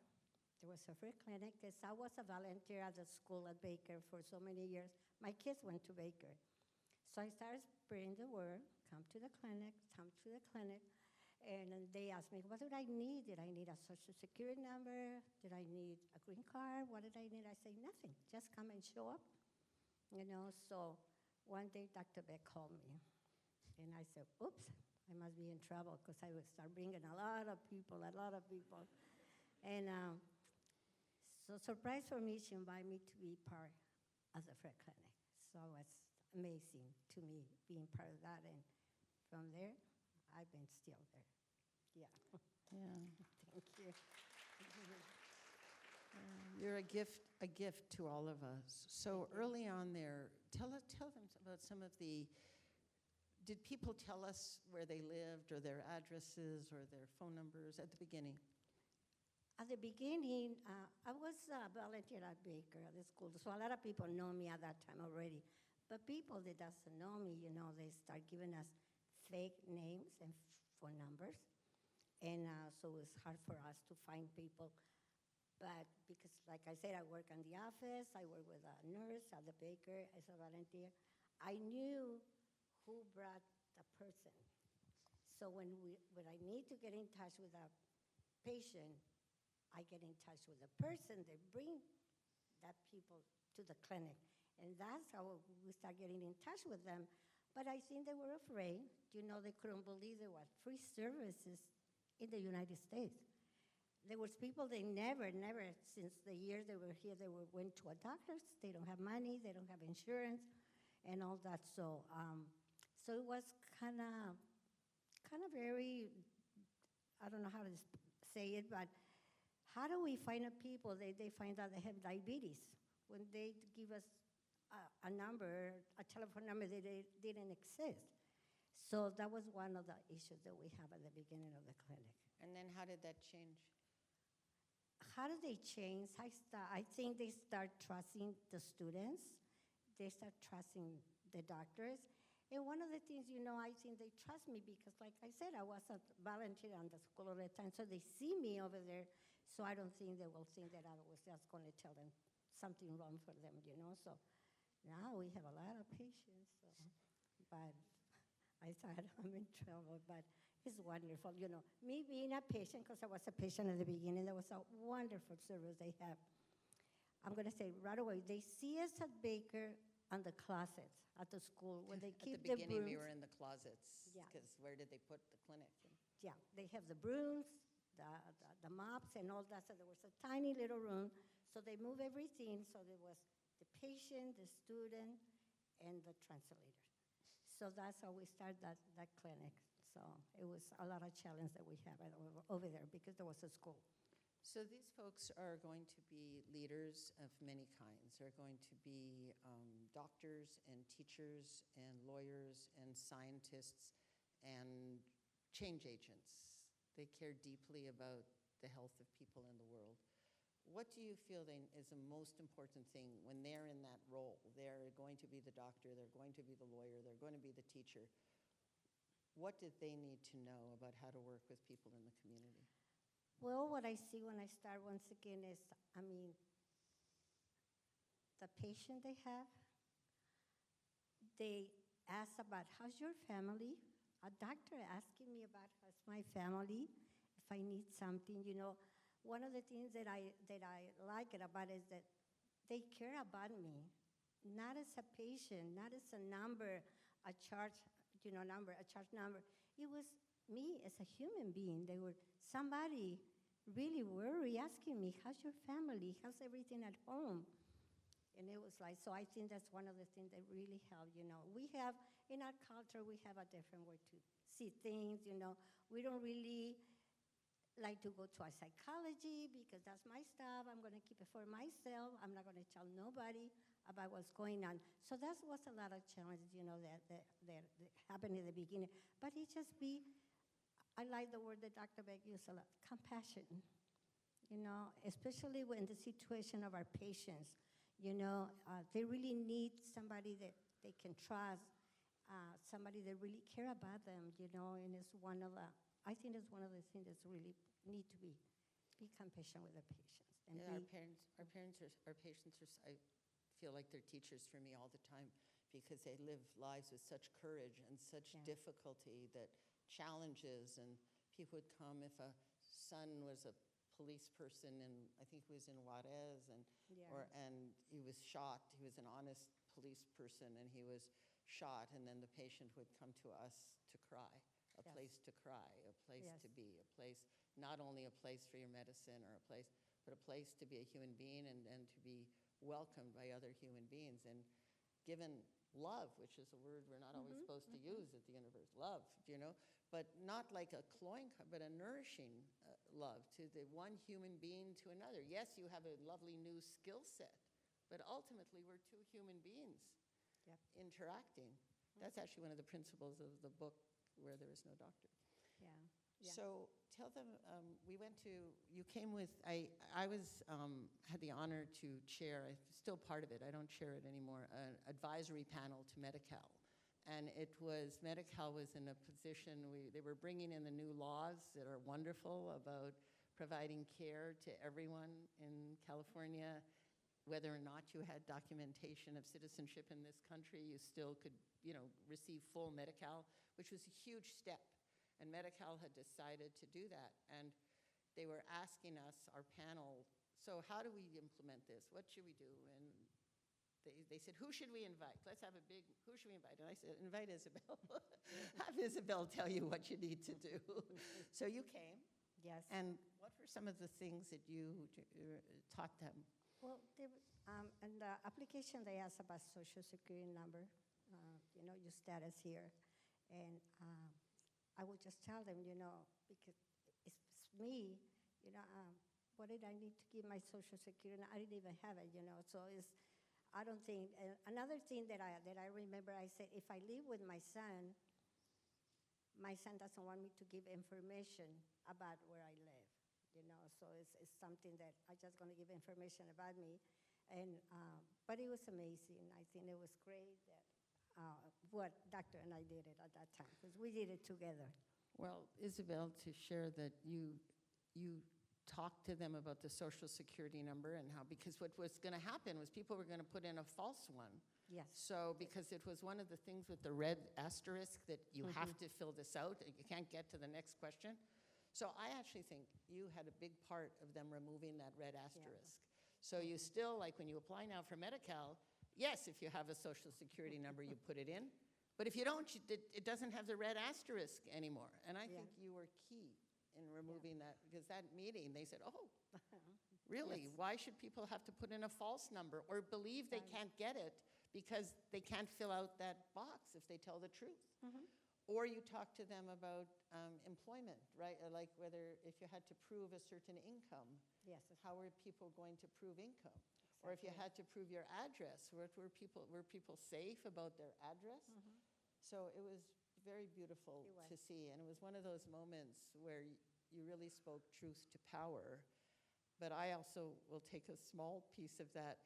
There was a free clinic because I was a volunteer at the school at Baker for so many years. My kids went to Baker. So I started spreading the word, come to the clinic, come to the clinic. And then they asked me, what did I need? Did I need a social security number? Did I need a green card? What did I need? I say, nothing, just come and show up. So one day Dr. Beck called me. And I said, oops, I must be in trouble because I would start bringing a lot of people. And so surprise for me, she invited me to be part of the Fred Clinic. So it was amazing to me being part of that. And from there, I've been still there. Yeah. Yeah. Thank you. You're a gift to all of us. So early on there, tell them about some of the, did people tell us where they lived or their addresses or their phone numbers at the beginning? At the beginning, I was a volunteer at Baker at the school, so a lot of people know me at that time already. But people that doesn't know me, they start giving us fake names and phone numbers. And so it's hard for us to find people. But because, like I said, I work in the office, I work with a nurse at the Baker as a volunteer, I knew who brought the person. So when I need to get in touch with a patient, I get in touch with the person that bring that people to the clinic. And that's how we start getting in touch with them. But I think they were afraid. They couldn't believe there were free services in the United States. There was people they never, since the years they were here, went to a doctor's. They don't have money, they don't have insurance, and all that. So it was kind of very, I don't know how to say it, but how do we find a people they find out they have diabetes when they give us a number, a telephone number that they didn't exist? So that was one of the issues that we have at the beginning of the clinic. And then how did that change? How do they change? I think they start trusting the students. They start trusting the doctors. And one of the things, I think they trust me because, like I said, I was a volunteer on the school all the time. So they see me over there. So I don't think they will think that I was just going to tell them something wrong for them, So now we have a lot of patients. But I thought I'm in trouble. But it's wonderful. Me being a patient, because I was a patient at the beginning, that was a wonderful service they have. I'm going to say right away, they see us at Baker on the closets at the school where they keep the brooms. At the beginning, we were in the closets. Yeah. Because where did they put the clinic? Yeah, they have the brooms, the mops, and all that. So there was a tiny little room. So they move everything. So there was the patient, the student, and the translator. So that's how we started that clinic. So it was a lot of challenge that we have over there because there was a school. So these folks are going to be leaders of many kinds. They're going to be doctors and teachers and lawyers and scientists and change agents. They care deeply about the health of people in the world. What do you feel is the most important thing when they're in that role? They're going to be the doctor, they're going to be the lawyer, they're going to be the teacher. What did they need to know about how to work with people in the community? Well, what I see when I start once again is, the patient they have, they ask about, how's your family? A doctor asking me about how's my family, if I need something, One of the things that I like it about is that they care about me, not as a patient, not as a number, a charge number. It was me as a human being. They were somebody really worried, asking me, how's your family? How's everything at home? And it was like, so I think that's one of the things that really helped, We have, in our culture, we have a different way to see things, We don't really like to go to a psychology because that's my stuff. I'm going to keep it for myself. I'm not going to tell nobody about what's going on. So that was a lot of challenges, that happened in the beginning. But it just be, I like the word that Dr. Beck used a lot, compassion. Especially when the situation of our patients, they really need somebody that they can trust, somebody that really care about them, and it's I think it's one of the things that's really need to be compassionate with the patients. And Yeah, our patients I feel like they're teachers for me all the time because they live lives with such courage and such difficulty that challenges, and people would come if a son was a police person, and I think he was in Juarez, and he was shot. He was an honest police person, and he was shot, and then the patient would come to us to cry, a place to cry, a place to be, a place, not only a place for your medicine or a place, but a place to be a human being and to be welcomed by other human beings and given love, which is a word we're not always supposed to use at the universe, love, but not like a cloying, but a nourishing love to the one human being to another. Yes, you have a lovely new skill set, but ultimately we're two human beings interacting. That's actually one of the principles of the book, Where There Is No Doctor. So tell them, you came with, I had the honor to chair, I'm still part of it, I don't chair it anymore, an advisory panel to Medi-Cal. And Medi-Cal was in a position, they were bringing in the new laws that are wonderful about providing care to everyone in California. Whether or not you had documentation of citizenship in this country, you still could, receive full Medi-Cal, which was a huge step. And Medi-Cal had decided to do that. And they were asking us, our panel, so how do we implement this? What should we do? And they said, who should we invite? Let's have who should we invite? And I said, invite Isabel. Have Isabel tell you what you need to do. So you came. Yes. And what were some of the things that you taught them? Well, in the application, they asked about social security number, your status here. And I would just tell them, because it's me, what did I need to give my social security? I didn't even have it, so I don't think, another thing that I remember, I said, if I live with my son doesn't want me to give information about where I live, so it's something that I just gonna give information about me. And, but it was amazing. I think it was great that what Doctor and I did it at that time, because we did it together. Well, Isabel, to share that you talked to them about the Social Security number and how, because what was going to happen was people were going to put in a false one. Yes. So, because it was one of the things with the red asterisk that you have to fill this out, you can't get to the next question. So I actually think you had a big part of them removing that red asterisk. So you still, like when you apply now for Medi-Cal, yes, if you have a Social Security number, you put it in. But if you don't, it doesn't have the red asterisk anymore. And I think you were key in removing that, because that meeting, they said, oh, really? Yes. Why should people have to put in a false number or believe they can't get it because they can't fill out that box if they tell the truth? Or you talk to them about employment, right? Like whether if you had to prove a certain income, how were people going to prove income? Or if you had to prove your address, were people safe about their address? So it was very beautiful to see. And it was one of those moments where you really spoke truth to power. But I also will take a small piece of that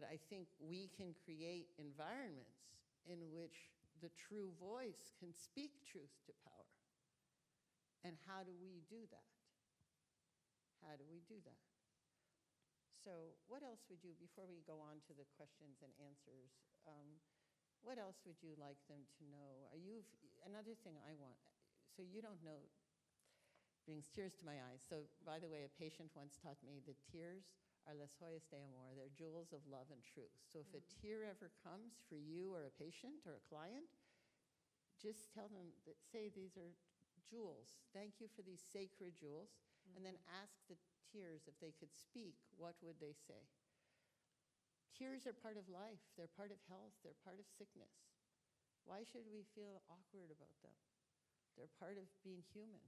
I think we can create environments in which the true voice can speak truth to power. And how do we do that? How do we do that? So what else would you, before we go on to the questions and answers, what else would you like them to know? Another thing I want, so you don't know, brings tears to my eyes. So by the way, a patient once taught me that tears are las joyas de amor. They're jewels of love and truth. So if a tear ever comes for you or a patient or a client, just tell them, say these are jewels. Thank you for these sacred jewels. And then ask the tears if they could speak, what would they say? Tears are part of life. They're part of health. They're part of sickness. Why should we feel awkward about them? They're part of being human.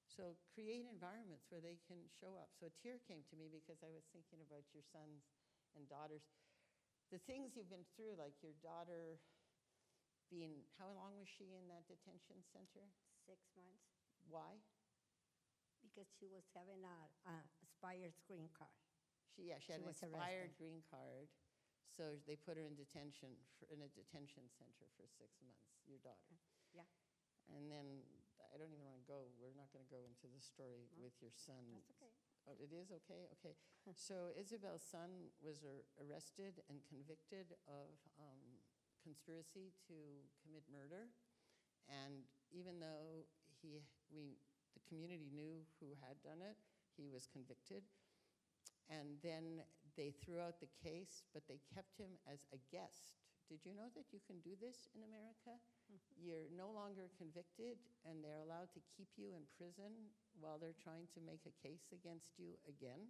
So create environments where they can show up. So a tear came to me because I was thinking about your sons and daughters. The things you've been through, like your daughter being, how long was she in that detention center? 6 months. Why? Because she was having a expired green card. She had an was expired arrested. green card, so they put her in detention, in a detention center for 6 months, your daughter. Yeah. And then, I don't even want to go, we're not going to go into the story No, with your son. That's okay. Oh, it is okay? Okay. So Isabel's son was arrested and convicted of conspiracy to commit murder. And even though the community knew who had done it, he was convicted. And then they threw out the case, but they kept him as a guest. Did you know that you can do this in America? You're no longer convicted, and they're allowed to keep you in prison while they're trying to make a case against you again.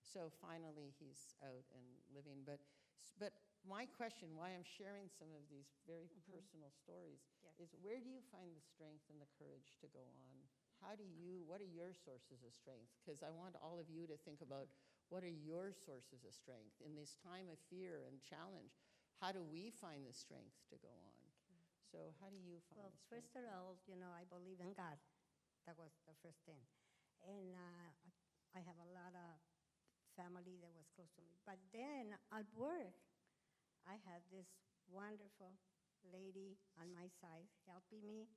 So finally, he's out and living. But my question, why I'm sharing some of these very personal stories, Yes. is where do you find the strength and the courage to go on? What are your sources of strength? Because I want all of you to think about what are your sources of strength in this time of fear and challenge. How do we find the strength to go on? So how do you find Well, the strength? first of all, I believe in God. That was the first thing. And I have a lot of family that was close to me. But then at work, I had this wonderful lady on my side helping me.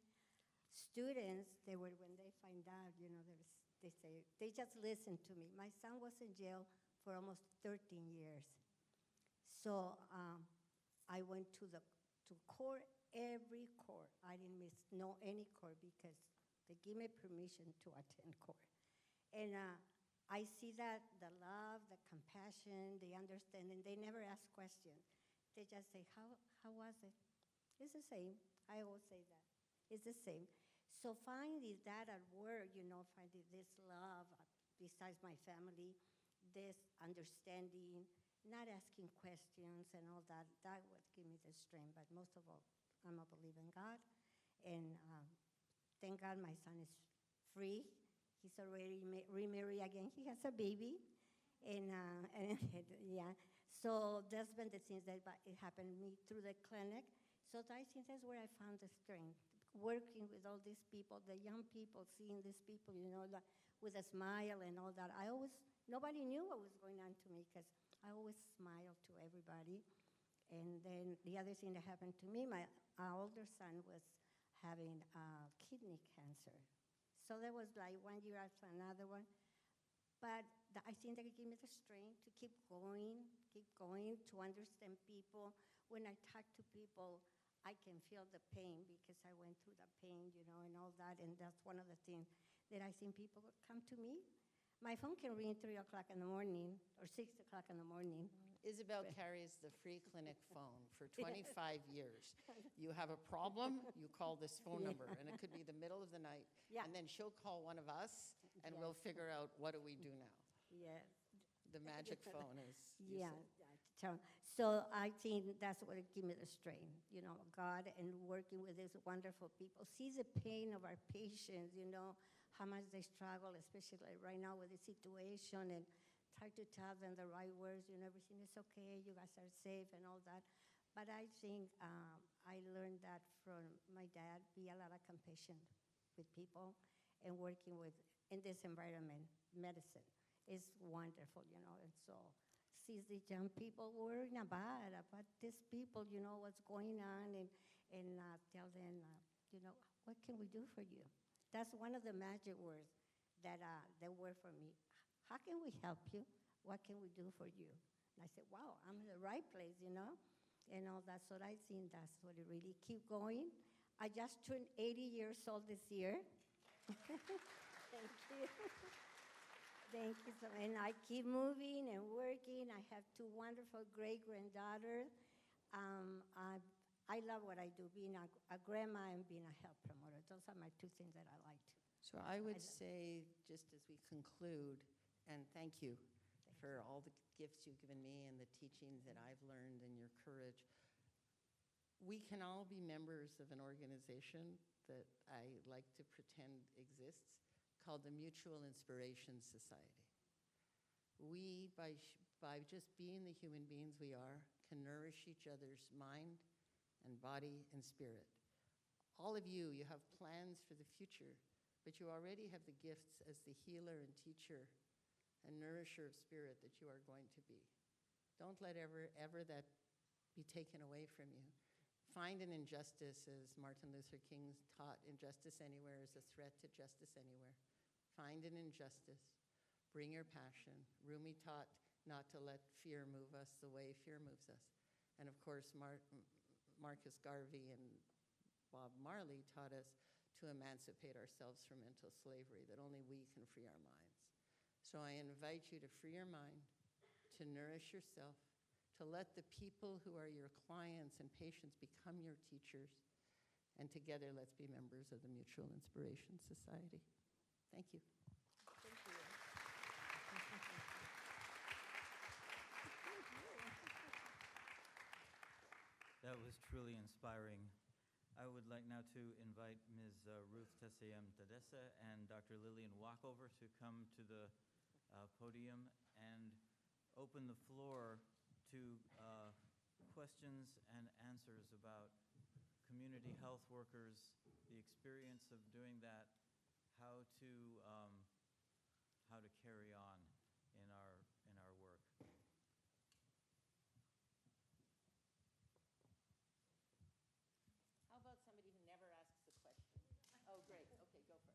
Students, when they find out, they just listen to me. My son was in jail for almost 13 years. So I went to court, every court. I didn't miss any court because they give me permission to attend court. And I see that the love, the compassion, the understanding, they never ask questions. They just say, how was it? It's the same. I always say that. It's the same. So finding that at work, finding this love besides my family, this understanding, not asking questions and all that, that would give me the strength. But most of all, I'm a believer in God. And thank God my son is free. He's already remarried again. He has a baby. And yeah, so that's been the things that it happened to me through the clinic. So I think that's where I found the strength. Working with all these people, the young people, seeing these people, with a smile and all that. Nobody knew what was going on to me because I always smiled to everybody. And then the other thing that happened to me, my older son was having kidney cancer. So there was like 1 year after another one. But I think that it gave me the strength to keep going, to understand people. When I talk to people, I can feel the pain because I went through the pain, and all that. And that's one of the things that I think people come to me. My phone can ring 3 o'clock in the morning or 6 o'clock in the morning. Isabel carries the free clinic phone for 25 years. You have a problem, you call this phone number, and it could be the middle of the night. Yeah. And then she'll call one of us, and we'll figure out what do we do now. Yes. The magic phone is. Yeah. So I think that's what gave me the strength, God, and working with these wonderful people. See the pain of our patients, how much they struggle, especially like right now with the situation, and try to tell them the right words, everything is okay, you guys are safe and all that. But I think I learned that from my dad, be a lot of compassion with people and working in this environment, medicine is wonderful, and so see the young people worrying about these people, what's going on, and tell them, what can we do for you? That's one of the magic words that were for me. How can we help you? What can we do for you? And I said, wow, I'm in the right place, and all that. So I think that's what it really keep going. I just turned 80 years old this year. Thank you. Thank you. And I keep moving and working. I have 2 wonderful great-granddaughters. I love what I do, being a grandma and being a health promoter. Those are my 2 things that I like to. So I would say, just as we conclude, and thank you for all the gifts you've given me and the teachings that I've learned and your courage. We can all be members of an organization that I like like to pretend exists, called the Mutual Inspiration Society. We, by just being the human beings we are, can nourish each other's mind and body and spirit. All of you, you have plans for the future, but you already have the gifts as the healer and teacher and nourisher of spirit that you are going to be. Don't let ever that be taken away from you. Find an injustice, as Martin Luther King taught, injustice anywhere is a threat to justice anywhere. Find an injustice. Bring your passion. Rumi taught not to let fear move us the way fear moves us. And of course, Marcus Garvey and Bob Marley taught us to emancipate ourselves from mental slavery, that only we can free our minds. So I invite you to free your mind, to nourish yourself, to let the people who are your clients and patients become your teachers, and together let's be members of the Mutual Inspiration Society. Thank you. Thank you. That was truly inspiring. I would like now to invite Ms. Ruth Tessayem Tadessa and Dr. Lillian Walkover to come to the podium and open the floor to questions and answers about community health workers, the experience of doing that, how to carry on in our work. How about somebody who never asks a question? Oh, great. Okay, go for it.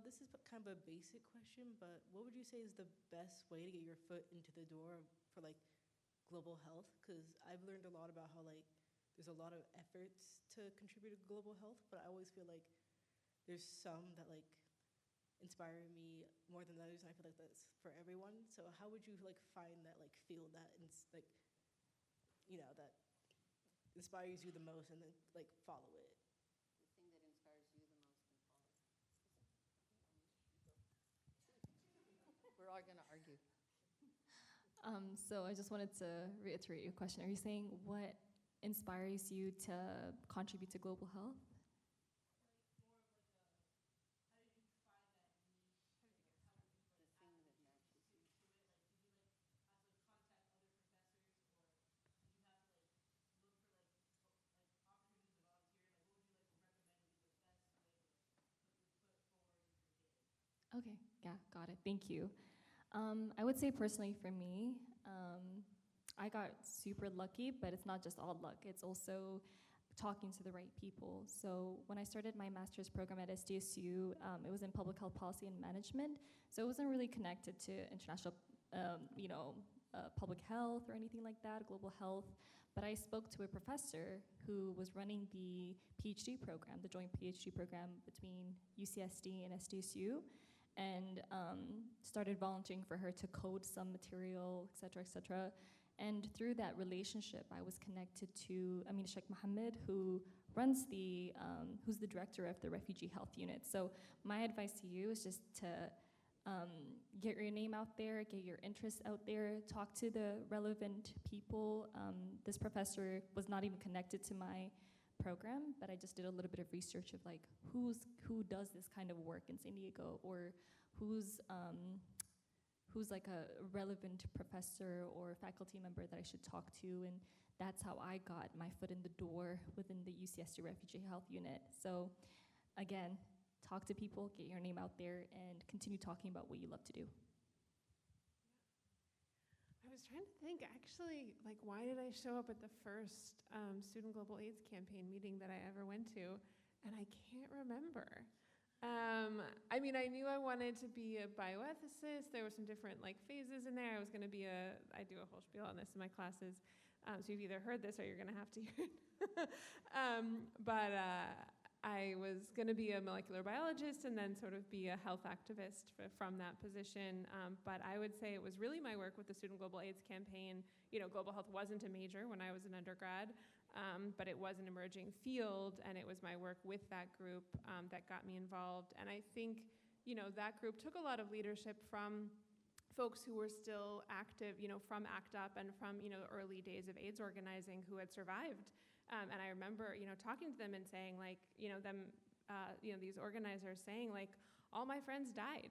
This is kind of a basic question, but what would you say is the best way to get your foot into the door for like global health? Because I've learned a lot about how like there's a lot of efforts to contribute to global health, but I always feel like there's some that like inspire me more than others, and I feel like that's for everyone. So how would you like find that like field that like, you know, that inspires you the most and then like follow it? The thing that inspires you the most and follow it. We're all going to argue. So I just wanted to reiterate your question. Are you saying what inspires you to contribute to global health? The thing that matches you. Okay, yeah, got it. Thank you. I would say personally for me, I got super lucky, but it's not just all luck. It's also talking to the right people. So when I started my master's program at SDSU, it was in public health policy and management. So it wasn't really connected to international, public health or anything like that, global health. But I spoke to a professor who was running the PhD program, the joint PhD program between UCSD and SDSU, and started volunteering for her to code some material, et cetera, et cetera. And through that relationship, I was connected to Amin Sheikh Mohammed, who runs who's the director of the Refugee Health Unit. So my advice to you is just to get your name out there, get your interests out there, talk to the relevant people. This professor was not even connected to my program, but I just did a little bit of research of like who does this kind of work in San Diego, or who's like a relevant professor or faculty member that I should talk to, and that's how I got my foot in the door within the UCSD Refugee Health Unit. So again, talk to people, get your name out there, and continue talking about what you love to do. I was trying to think, actually, like, why did I show up at the first Student Global AIDS Campaign meeting that I ever went to? And I can't remember. I mean, I knew I wanted to be a bioethicist. There were some different like phases in there. I was going to be I do a whole spiel on this in my classes. So you've either heard this or you're going to have to hear it. But I was going to be a molecular biologist and then sort of be a health activist from that position. But I would say it was really my work with the Student Global AIDS Campaign. You know, global health wasn't a major when I was an undergrad. But it was an emerging field, and it was my work with that group that got me involved. And I think, you know, that group took a lot of leadership from folks who were still active, you know, from ACT UP and from, you know, early days of AIDS organizing who had survived And I remember, talking to them and saying, like, these organizers saying, like, all my friends died,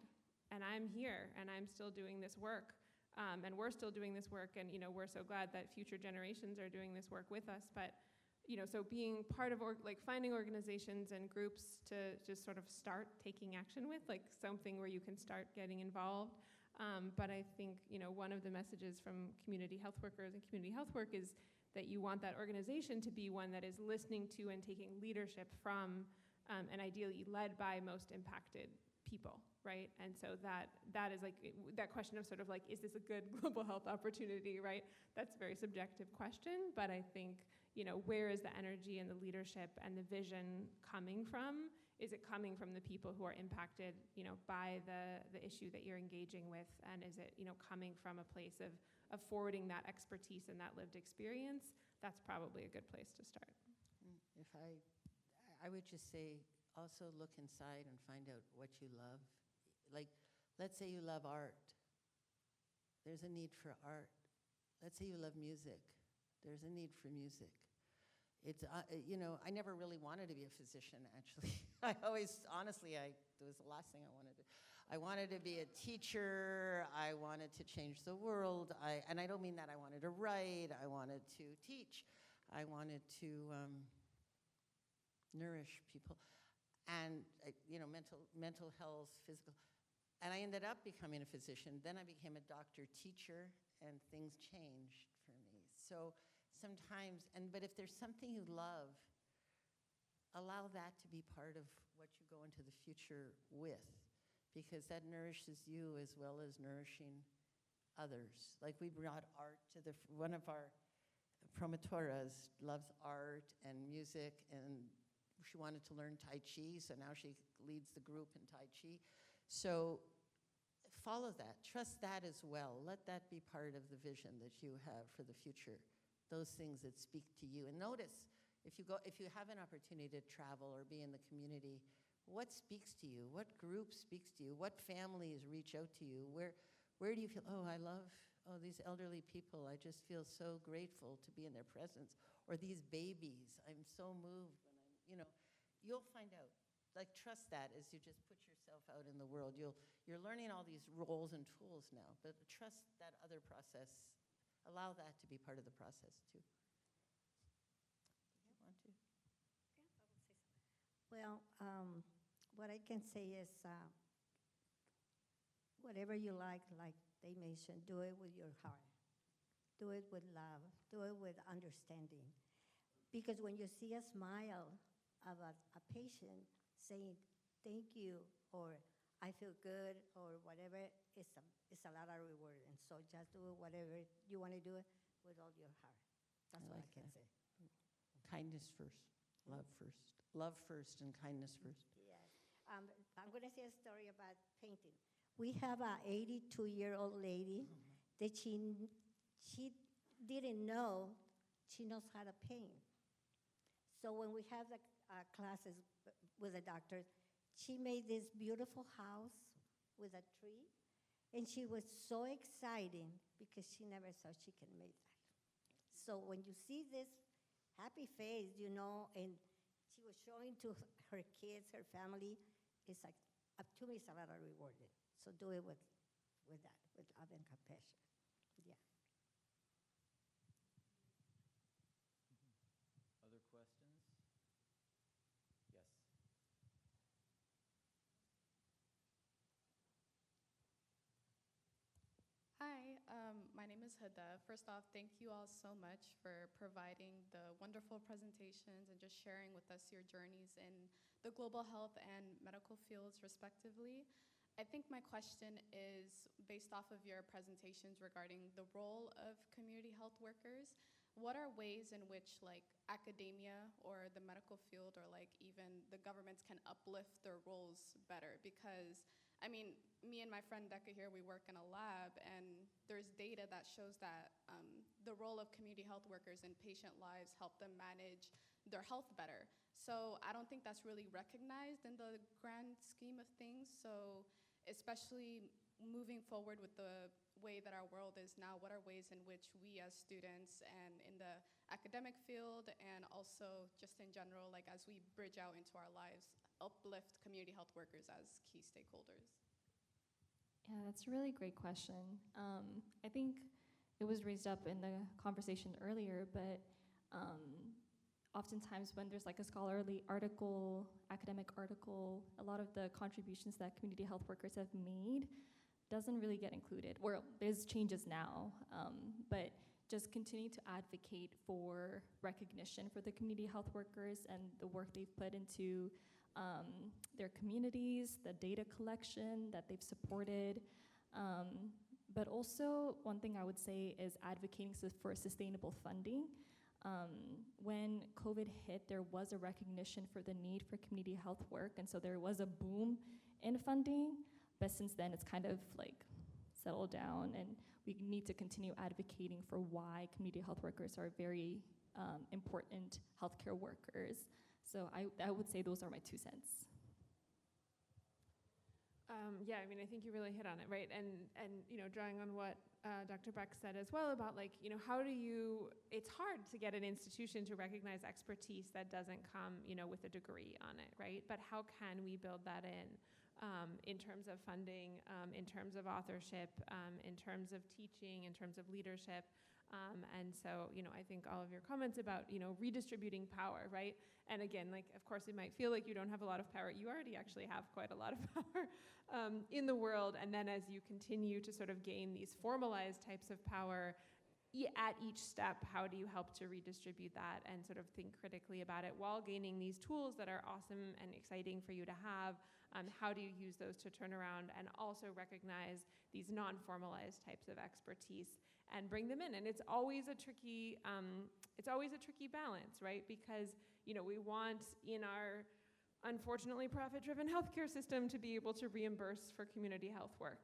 and I'm here, and I'm still doing this work, and we're still doing this work, and, we're so glad that future generations are doing this work with us. But, so being part of, finding organizations and groups to just sort of start taking action with, like something where you can start getting involved. But I think, one of the messages from community health workers and community health work is that you want that organization to be one that is listening to and taking leadership from, and ideally led by most impacted people, right? And so that is like, that question of sort of like, is this a good global health opportunity, right? That's a very subjective question, but I think, where is the energy and the leadership and the vision coming from? Is it coming from the people who are impacted, by the issue that you're engaging with? And is it, coming from a place of forwarding that expertise and that lived experience? That's probably a good place to start. If I would just say, also look inside and find out what you love. Like, let's say you love art. There's a need for art. Let's say you love music. There's a need for music. It's, I never really wanted to be a physician, actually. I always, honestly, it was the last thing I wanted to. I wanted to be a teacher. I wanted to change the world. And I don't mean that I wanted to write. I wanted to teach. I wanted to nourish people. And, mental health, physical. And I ended up becoming a physician. Then I became a doctor, teacher, and things changed for me. So sometimes, but if there's something you love, allow that to be part of what you go into the future with, because that nourishes you as well as nourishing others. Like, we brought art to one of our promotoras loves art and music, and she wanted to learn Tai Chi, so now she leads the group in Tai Chi. So follow that, trust that as well. Let that be part of the vision that you have for the future. Those things that speak to you. And notice, if you have an opportunity to travel or be in the community, what speaks to you? What group speaks to you? What families reach out to you? Where do you feel, I love these elderly people. I just feel so grateful to be in their presence. Or these babies, I'm so moved when you'll find out. Like, trust that as you just put yourself out in the world. You're learning all these roles and tools now, but trust that other process. Allow that to be part of the process, too. Did you want to? Well, what I can say is whatever you like they mentioned, do it with your heart. Do it with love. Do it with understanding. Because when you see a smile of a patient saying, thank you, or I feel good, or whatever, it's a lot of reward. And so just do whatever you want to do it with all your heart. That's what I can say. Kindness first, love first. Love first and kindness first. Yes. I'm going to say a story about painting. We have an 82-year-old lady that she didn't know she knows how to paint. So when we have the classes with the doctors, she made this beautiful house with a tree, and she was so excited because she never thought she could make that. So when you see this happy face, and she was showing to her kids, her family, it's like, to me, it's a lot of rewarding. So do it with that, with love and compassion. Yeah. Other questions? Yes. Hi, my name is Hada. First off, thank you all so much for providing the wonderful presentations and just sharing with us your journeys in the global health and medical fields, respectively. I think my question is based off of your presentations regarding the role of community health workers. What are ways in which academia or the medical field or even the governments can uplift their roles better? Because me and my friend Decca here, we work in a lab, and there's data that shows that the role of community health workers in patient lives help them manage their health better. So I don't think that's really recognized in the grand scheme of things. So especially moving forward with the way that our world is now, what are ways in which we as students and in the academic field and also just in general, like as we bridge out into our lives, uplift community health workers as key stakeholders? Yeah, that's a really great question. I think it was raised up in the conversation earlier, but oftentimes when there's like a scholarly article, academic article, a lot of the contributions that community health workers have made doesn't really get included. Well, there's changes now, but just continue to advocate for recognition for the community health workers and the work they've put into their communities, the data collection that they've supported. But also, one thing I would say is advocating for sustainable funding. When COVID hit, there was a recognition for the need for community health work, and so there was a boom in funding, but since then it's kind of like settled down, and we need to continue advocating for why community health workers are very important healthcare workers. So I would say those are my 2 cents. Yeah, I mean, I think you really hit on it, right? And you know, drawing on what Dr. Beck said as well about like, you know, it's hard to get an institution to recognize expertise that doesn't come, you know, with a degree on it, right? But how can we build that in terms of funding, in terms of authorship, in terms of teaching, in terms of leadership? And so, you know, I think all of your comments about, you know, redistributing power, right? And again, like, of course, it might feel like you don't have a lot of power. You already actually have quite a lot of power in the world. And then as you continue to sort of gain these formalized types of power, at each step, how do you help to redistribute that and sort of think critically about it while gaining these tools that are awesome and exciting for you to have? How do you use those to turn around and also recognize these non-formalized types of expertise and bring them in? And it's always a tricky balance, right? Because, you know, we want in our unfortunately profit-driven healthcare system to be able to reimburse for community health work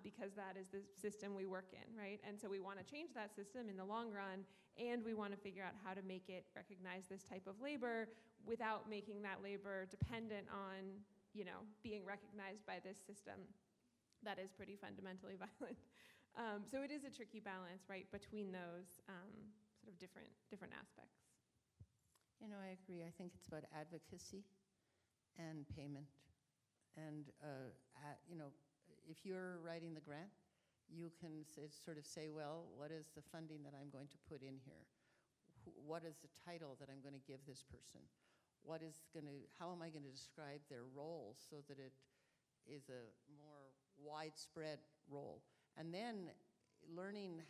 because that is the system we work in, right? And so we want to change that system in the long run, and we want to figure out how to make it recognize this type of labor without making that labor dependent on, you know, being recognized by this system that is pretty fundamentally violent. So it is a tricky balance, right, between those sort of different aspects. You know, I agree. I think it's about advocacy and payment. And, you know, if you're writing the grant, you can sort of say, well, what is the funding that I'm going to put in here? What is the title that I'm going to give this person? How am I going to describe their role so that it is a more widespread role? And then learning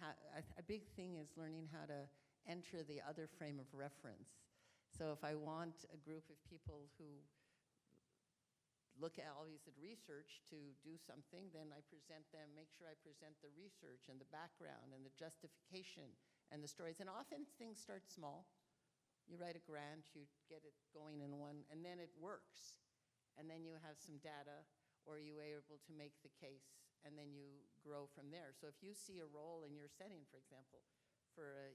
a big thing is learning how to enter the other frame of reference. So if I want a group of people who look at always at research to do something, then I make sure I present the research and the background and the justification and the stories. And often things start small. You write a grant, you get it going in one, and then it works. And then you have some data, or you are able to make the case, and then you grow from there. So if you see a role in your setting, for example, for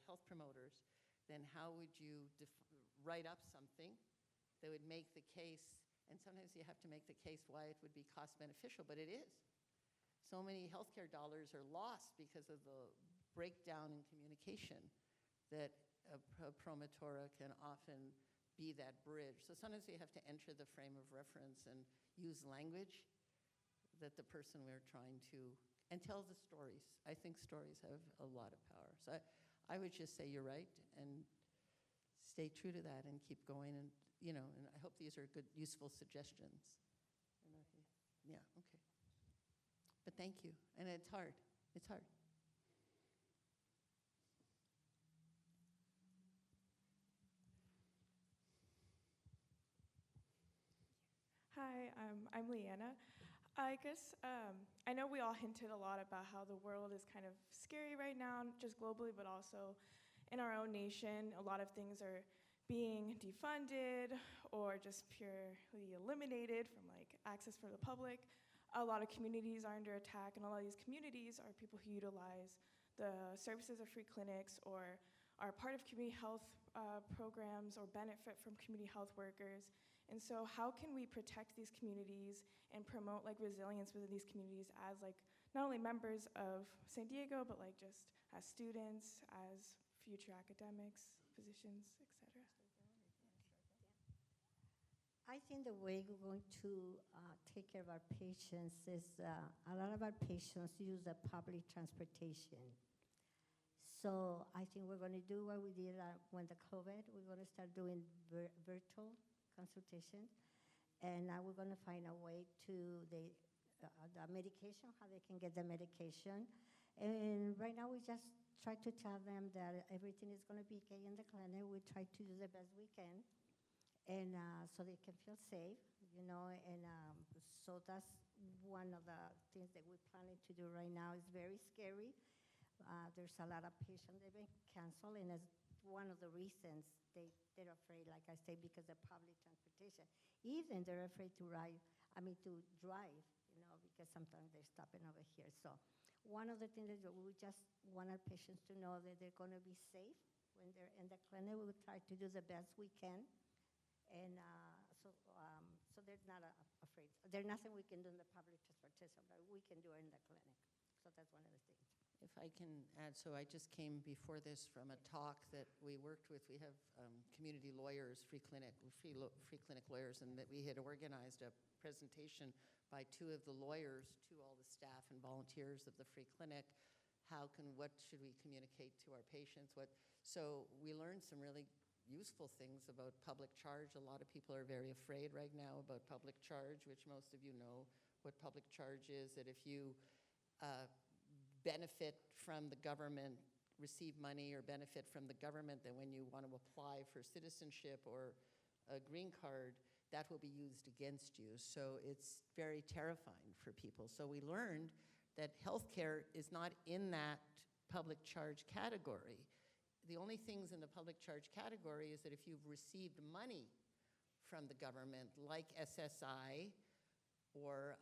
health promoters, then how would you write up something that would make the case? And sometimes you have to make the case why it would be cost beneficial, but it is. So many healthcare dollars are lost because of the breakdown in communication that a promotora can often be that bridge. So sometimes we have to enter the frame of reference and use language that the person we're trying to, and tell the stories. I think stories have a lot of power. So I would just say you're right, and stay true to that and keep going. And, you know, and I hope these are good, useful suggestions. Yeah, okay. But thank you. And it's hard. It's hard. Hi, I'm Leanna. I guess I know we all hinted a lot about how the world is kind of scary right now, just globally, but also in our own nation. A lot of things are being defunded or just purely eliminated from like access for the public. A lot of communities are under attack, and a lot of these communities are people who utilize the services of free clinics or are part of community health programs or benefit from community health workers. And so how can we protect these communities and promote like resilience within these communities as like not only members of San Diego, but like just as students, as future academics, physicians, etc. I think the way we're going to take care of our patients is a lot of our patients use the public transportation. So I think we're going to do what we did when the COVID. We're going to start doing virtual consultation, and now we're going to find a way to the medication, how they can get the medication. And right now we just try to tell them that everything is going to be okay in the clinic. We try to do the best we can, and so they can feel safe, you know. And so that's one of the things that we're planning to do right now. It's very scary. There's a lot of patients that have been canceled, and it's one of the reasons they're afraid, like I say, because of public transportation. Even they're afraid to drive, you know, because sometimes they're stopping over here. So one of the things is that we just want our patients to know that they're going to be safe when they're in the clinic. We will try to do the best we can. And so they're not afraid. There's nothing we can do in the public transportation, but we can do it in the clinic. So that's one of the things. If I can add, so I just came before this from a talk that we worked with. We have community lawyers, free clinic lawyers, and that we had organized a presentation by 2 of the lawyers to all the staff and volunteers of the free clinic. What should we communicate to our patients? So we learned some really useful things about public charge. A lot of people are very afraid right now about public charge, which most of you know what public charge is, that if you benefit from the government, receive money or benefit from the government, then when you want to apply for citizenship or a green card, that will be used against you. So it's very terrifying for people. So we learned that healthcare is not in that public charge category. The only things in the public charge category is that if you've received money from the government, like SSI or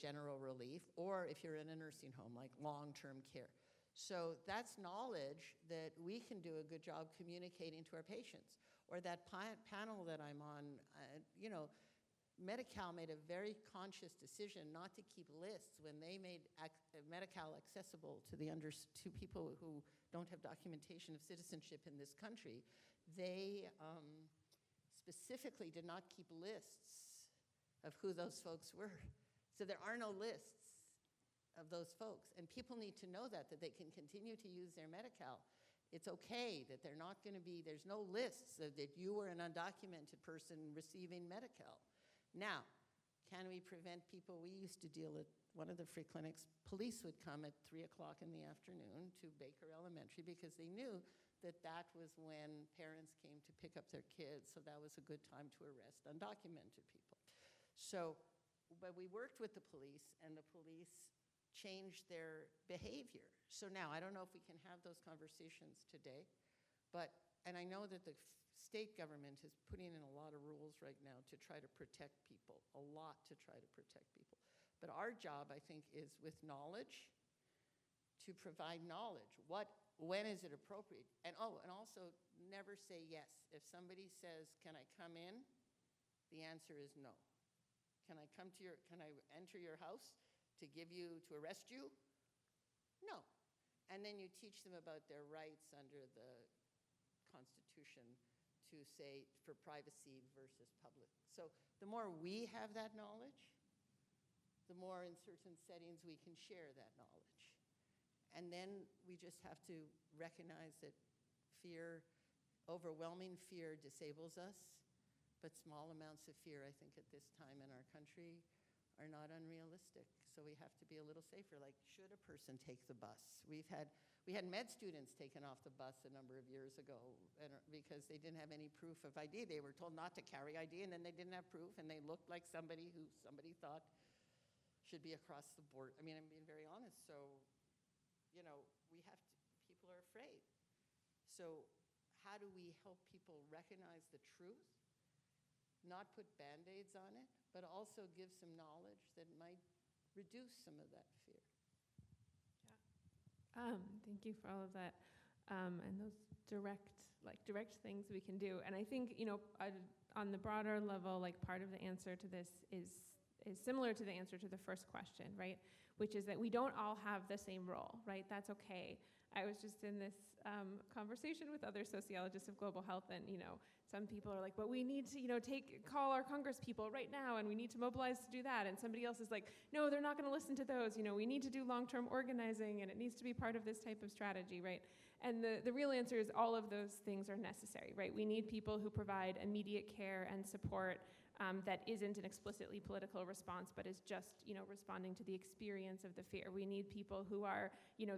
general relief, or if you're in a nursing home, like long-term care. So that's knowledge that we can do a good job communicating to our patients. Or that panel that I'm on, you know, Medi-Cal made a very conscious decision not to keep lists when they made Medi-Cal accessible to to people who don't have documentation of citizenship in this country. They specifically did not keep lists of who those folks were. So there are no lists of those folks. And people need to know that they can continue to use their Medi-Cal. It's okay that they're not going to be, there's no lists that you were an undocumented person receiving Medi-Cal. Now, can we prevent people? We used to deal at one of the free clinics. Police would come at 3 o'clock in the afternoon to Baker Elementary because they knew that was when parents came to pick up their kids. So that was a good time to arrest undocumented people. So, but we worked with the police, and the police changed their behavior. So now, I don't know if we can have those conversations today, and I know that the state government is putting in a lot of rules right now to try to protect people, a lot to try to protect people. But our job, I think, is with knowledge, to provide knowledge. When is it appropriate? And also never say yes. If somebody says, "Can I come in?" the answer is no. Can I enter your house to arrest you? No. And then you teach them about their rights under the Constitution to say for privacy versus public. So the more we have that knowledge, the more in certain settings we can share that knowledge. And then we just have to recognize that overwhelming fear disables us. But small amounts of fear, I think, at this time in our country are not unrealistic. So we have to be a little safer. Like, should a person take the bus? We had med students taken off the bus a number of years ago because they didn't have any proof of ID. They were told not to carry ID, and then they didn't have proof, and they looked like somebody who somebody thought should be across the board. I mean, I'm being very honest. So, you know, people are afraid. So how do we help people recognize the truth? Not put Band-Aids on it, but also give some knowledge that might reduce some of that fear. Yeah. Thank you for all of that, and those direct things we can do. And I think, you know, on the broader level, like, part of the answer to this is similar to the answer to the first question, right? Which is that we don't all have the same role, right? That's okay. I was just in this conversation with other sociologists of global health, and some people are like, but we need to call our Congress people right now, and we need to mobilize to do that. And somebody else is like, no, they're not going to listen to those. We need to do long-term organizing, and it needs to be part of this type of strategy, right? And the real answer is all of those things are necessary, right? We need people who provide immediate care and support that isn't an explicitly political response, but is just, responding to the experience of the fear. We need people who are,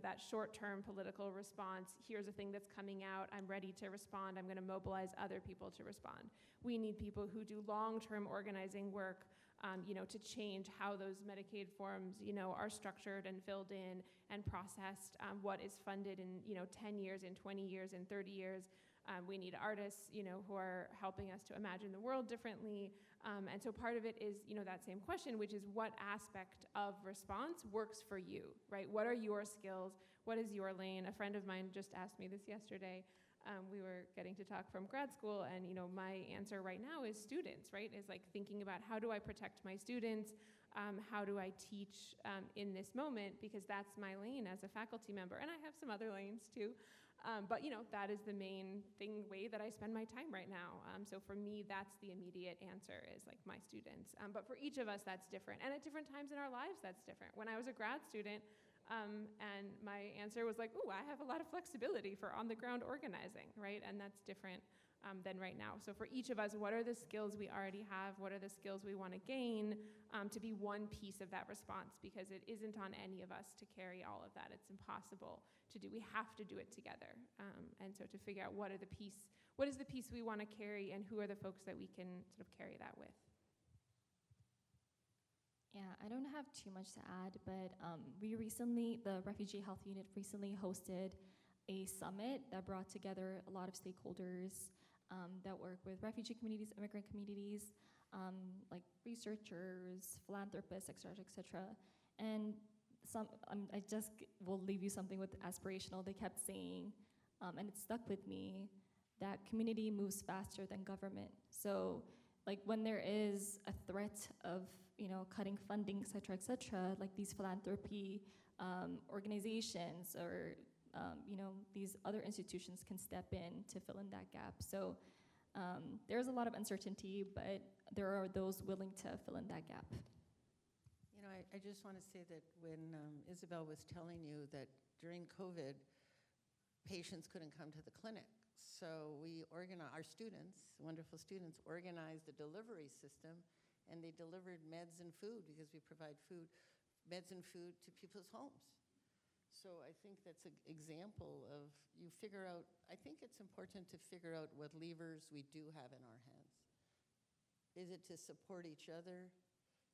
that short-term political response. Here's a thing that's coming out. I'm ready to respond. I'm going to mobilize other people to respond. We need people who do long-term organizing work, to change how those Medicaid forms, are structured and filled in and processed, what is funded in, 10 years, in 20 years, in 30 years. We need artists, who are helping us to imagine the world differently. And so part of it is, that same question, which is what aspect of response works for you, right? What are your skills? What is your lane? A friend of mine just asked me this yesterday. We were getting to talk from grad school, and my answer right now is students, right? Is like thinking about how do I protect my students? How do I teach in this moment? Because that's my lane as a faculty member, and I have some other lanes too. But that is the main way that I spend my time right now. So for me, that's the immediate answer is like my students. But for each of us, that's different. And at different times in our lives, that's different. When I was a grad student, and my answer was like, ooh, I have a lot of flexibility for on-the-ground organizing, right? And that's different than right now. So for each of us, what are the skills we already have? What are the skills we want to gain to be one piece of that response? Because it isn't on any of us to carry all of that. It's impossible to do. We have to do it together. And so to figure out what is the piece we want to carry, and who are the folks that we can sort of carry that with. Yeah, I don't have too much to add, but the Refugee Health Unit recently hosted a summit that brought together a lot of stakeholders that work with refugee communities, immigrant communities, like researchers, philanthropists, et cetera. And I just will leave you something with aspirational. They kept saying, and it stuck with me, that community moves faster than government. So like when there is a threat of cutting funding, et cetera, like these philanthropy organizations or these other institutions can step in to fill in that gap. So there's a lot of uncertainty, but there are those willing to fill in that gap. I just want to say that when Isabel was telling you that during COVID, patients couldn't come to the clinic. So we our students, wonderful students, organized a delivery system, and they delivered meds and food, because we provide meds and food to people's homes. So I think that's an example of I think it's important to figure out what levers we do have in our hands. Is it to support each other?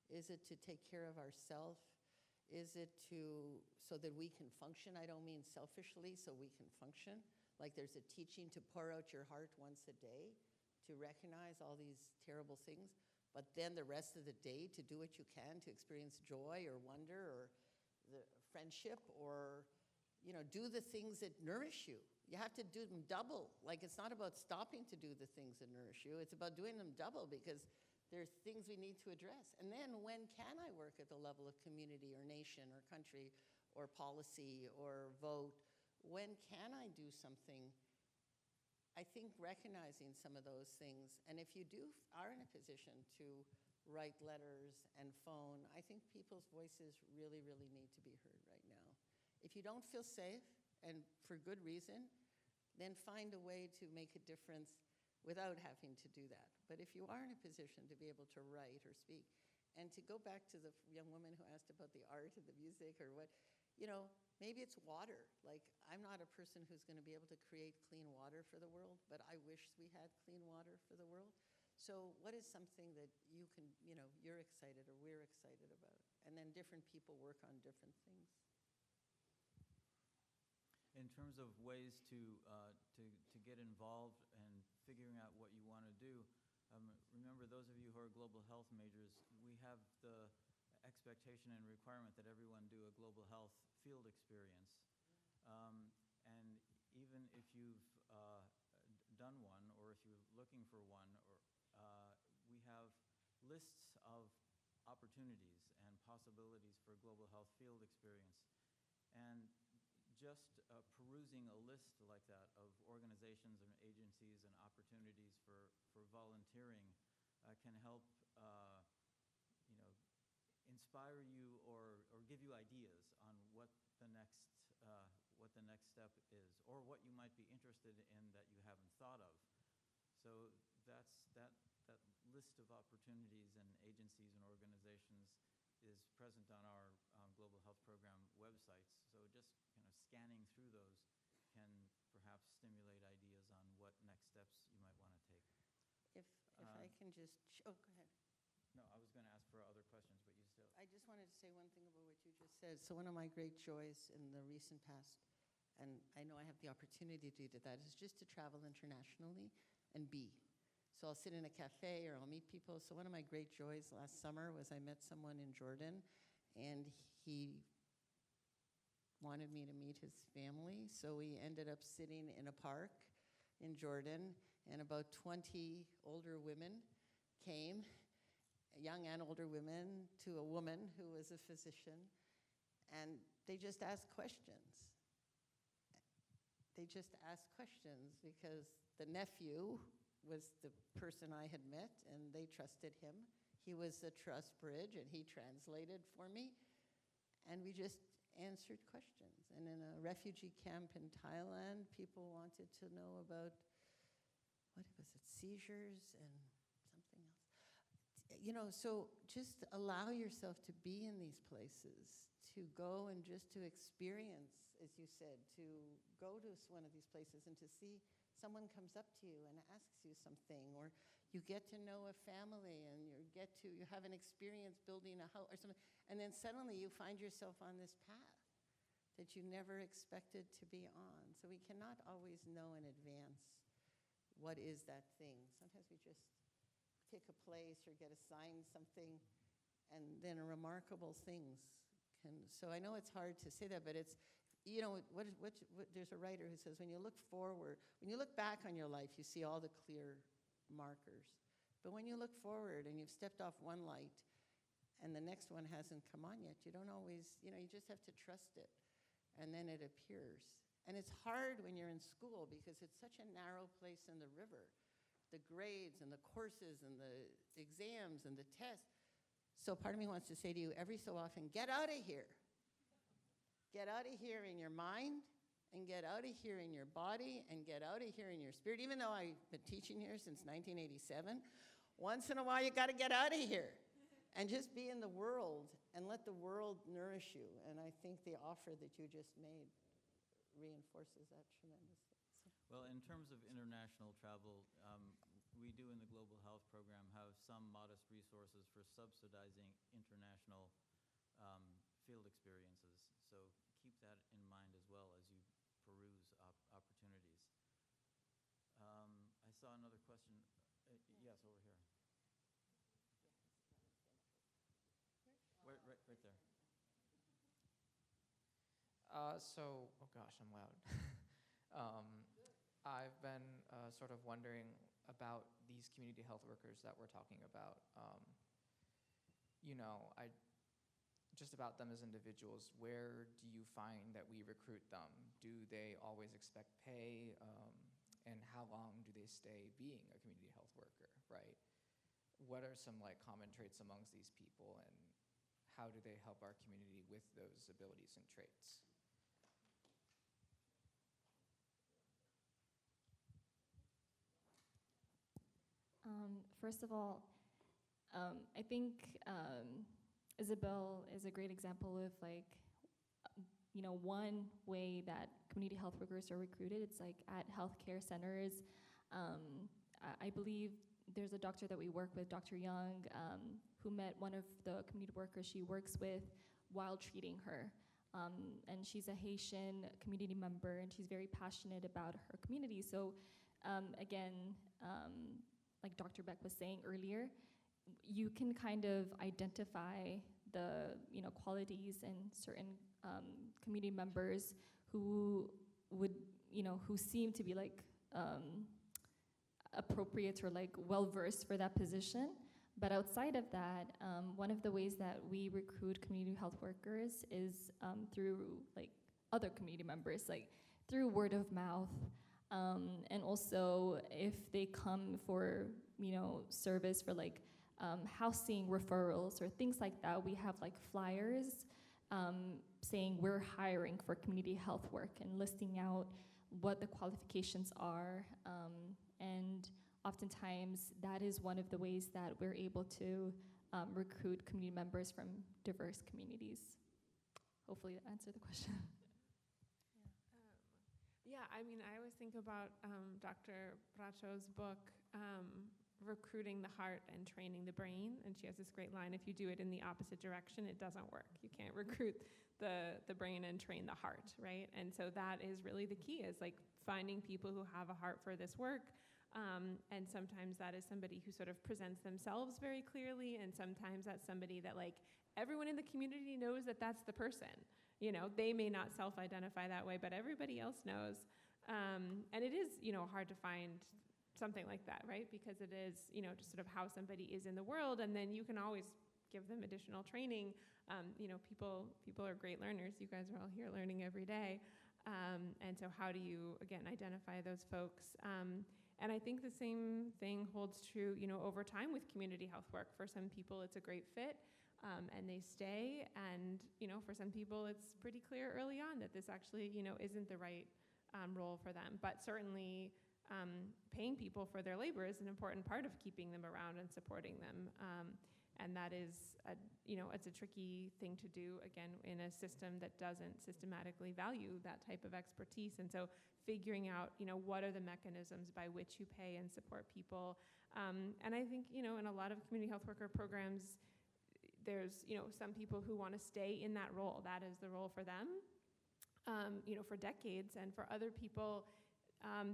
Is it to take care of ourselves? Is it so that we can function? I don't mean selfishly, so we can function. Like there's a teaching to pour out your heart once a day, to recognize all these terrible things, but then the rest of the day to do what you can to experience joy or wonder or the friendship, or do the things that nourish you. You have to do them double. Like it's not about stopping to do the things that nourish you. It's about doing them double, because there's things we need to address. And then when can I work at the level of community or nation or country or policy or vote? When can I do something? I think recognizing some of those things, and if you are in a position to write letters and phone, I think people's voices really, really need to be heard right now. If you don't feel safe, and for good reason, then find a way to make a difference without having to do that. But if you are in a position to be able to write or speak, and to go back to the young woman who asked about the art and the music or what, maybe it's water. Like, I'm not a person who's going to be able to create clean water for the world, but I wish we had clean water for the world. So what is something that you can, you're excited or we're excited about? And then different people work on different things. In terms of ways to get involved and figuring out what you want to do, remember, those of you who are global health majors, we have the expectation and requirement that everyone do a global health field experience. And even if you've done one, or if you're looking for one, we have lists of opportunities and possibilities for global health field experience. And just perusing a list like that of organizations and agencies and opportunities for volunteering can help inspire you or give you ideas on what the next step is, or what you might be interested in that you haven't thought of. So that list of opportunities and agencies and organizations is present on our Global Health Program websites. So just scanning through those can perhaps stimulate ideas on what next steps you might want to take. If I can just, oh, go ahead. No, I was going to ask for other questions, but you still. I just wanted to say one thing about what you just said. So one of my great joys in the recent past, and I know I have the opportunity to do that, is just to travel internationally and be. So I'll sit in a cafe or I'll meet people. So one of my great joys last summer was I met someone in Jordan, and he wanted me to meet his family. So we ended up sitting in a park in Jordan, and about 20 older women came, young and older women, to a woman who was a physician, and they just asked questions. They just asked questions because the nephew was the person I had met, and they trusted him. He was the trust bridge, and he translated for me, and we just answered questions. And in a refugee camp in Thailand, people wanted to know about, what was it, seizures and something else. So just allow yourself to be in these places, to go and just to experience, as you said, to go to one of these places and to see someone comes up to you and asks you something, or you get to know a family and you have an experience building a house or something, and then suddenly you find yourself on this path that you never expected to be on. So we cannot always know in advance what is that thing. Sometimes we just pick a place or get assigned something, and then remarkable things can. So I know it's hard to say that, but it's, there's a writer who says when you look back on your life, you see all the clear markers. But when you look forward and you've stepped off one light and the next one hasn't come on yet, you don't always, you just have to trust it, and then it appears. And it's hard when you're in school because it's such a narrow place in the river. The grades and the courses and the exams and the tests. So part of me wants to say to you every so often, get out of here. Get out of here in your mind, and get out of here in your body, and get out of here in your spirit. Even though I've been teaching here since 1987, once in a while you got to get out of here and just be in the world and let the world nourish you. And I think the offer that you just made reinforces that tremendously. Well, in terms of international travel, we do in the Global Health Program have some modest resources for subsidizing international field experiences. So keep that in mind as well as you peruse opportunities. I saw another question. Yes, over here. Right there. Oh gosh, I'm loud. I've been sort of wondering about these community health workers that we're talking about. Just about them as individuals. Where do you find that we recruit them? Do they always expect pay? And how long do they stay being a community health worker, right? What are some common traits amongst these people, and how do they help our community with those abilities and traits? First of all, I think Isabel is a great example of one way that community health workers are recruited. It's at healthcare centers. I believe there's a doctor that we work with, Dr. Young, who met one of the community workers she works with while treating her. And she's a Haitian community member, and she's very passionate about her community. So again, like Dr. Beck was saying earlier, you can kind of identify the qualities in certain community members who would who seem to be appropriate or well versed for that position. But outside of that, one of the ways that we recruit community health workers is through like other community members, like through word of mouth, and also if they come for service for like housing referrals or things like that, we have like flyers saying we're hiring for community health work and listing out what the qualifications are, and oftentimes that is one of the ways that we're able to recruit community members from diverse communities. Hopefully that answered the question. Yeah, I mean, I always think about Dr. Bracho's book, Recruiting the Heart and Training the Brain, and she has this great line, if you do it in the opposite direction, it doesn't work. You can't recruit the brain and train the heart, right? And so that is really the key, is like finding people who have a heart for this work, and sometimes that is somebody who sort of presents themselves very clearly, and sometimes that's somebody that like everyone in the community knows that that's the person. They may not self-identify that way, but everybody else knows. And it is, hard to find something like that, right? Because it is, just sort of how somebody is in the world, and then you can always give them additional training. People are great learners. You guys are all here learning every day. And so how do you, again, identify those folks? And I think the same thing holds true, over time with community health work. For some people, it's a great fit. And they stay, and for some people it's pretty clear early on that this actually isn't the right role for them. But certainly paying people for their labor is an important part of keeping them around and supporting them, and that is it's a tricky thing to do, again, in a system that doesn't systematically value that type of expertise. And so figuring out what are the mechanisms by which you pay and support people, and I think in a lot of community health worker programs, there's some people who want to stay in that role. That is the role for them, for decades. And for other people,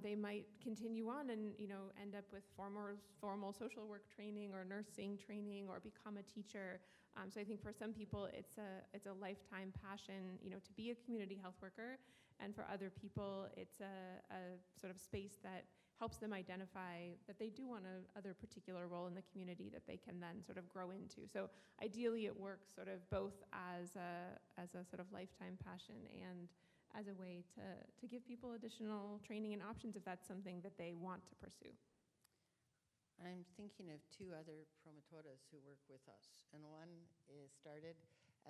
they might continue on and end up with formal social work training or nursing training or become a teacher. So I think for some people, it's a lifetime passion, to be a community health worker. And for other people, it's a sort of space that helps them identify that they do want another particular role in the community that they can then sort of grow into. So ideally it works sort of both as a sort of lifetime passion and as a way to give people additional training and options if that's something that they want to pursue. I'm thinking of two other promotoras who work with us, and one is started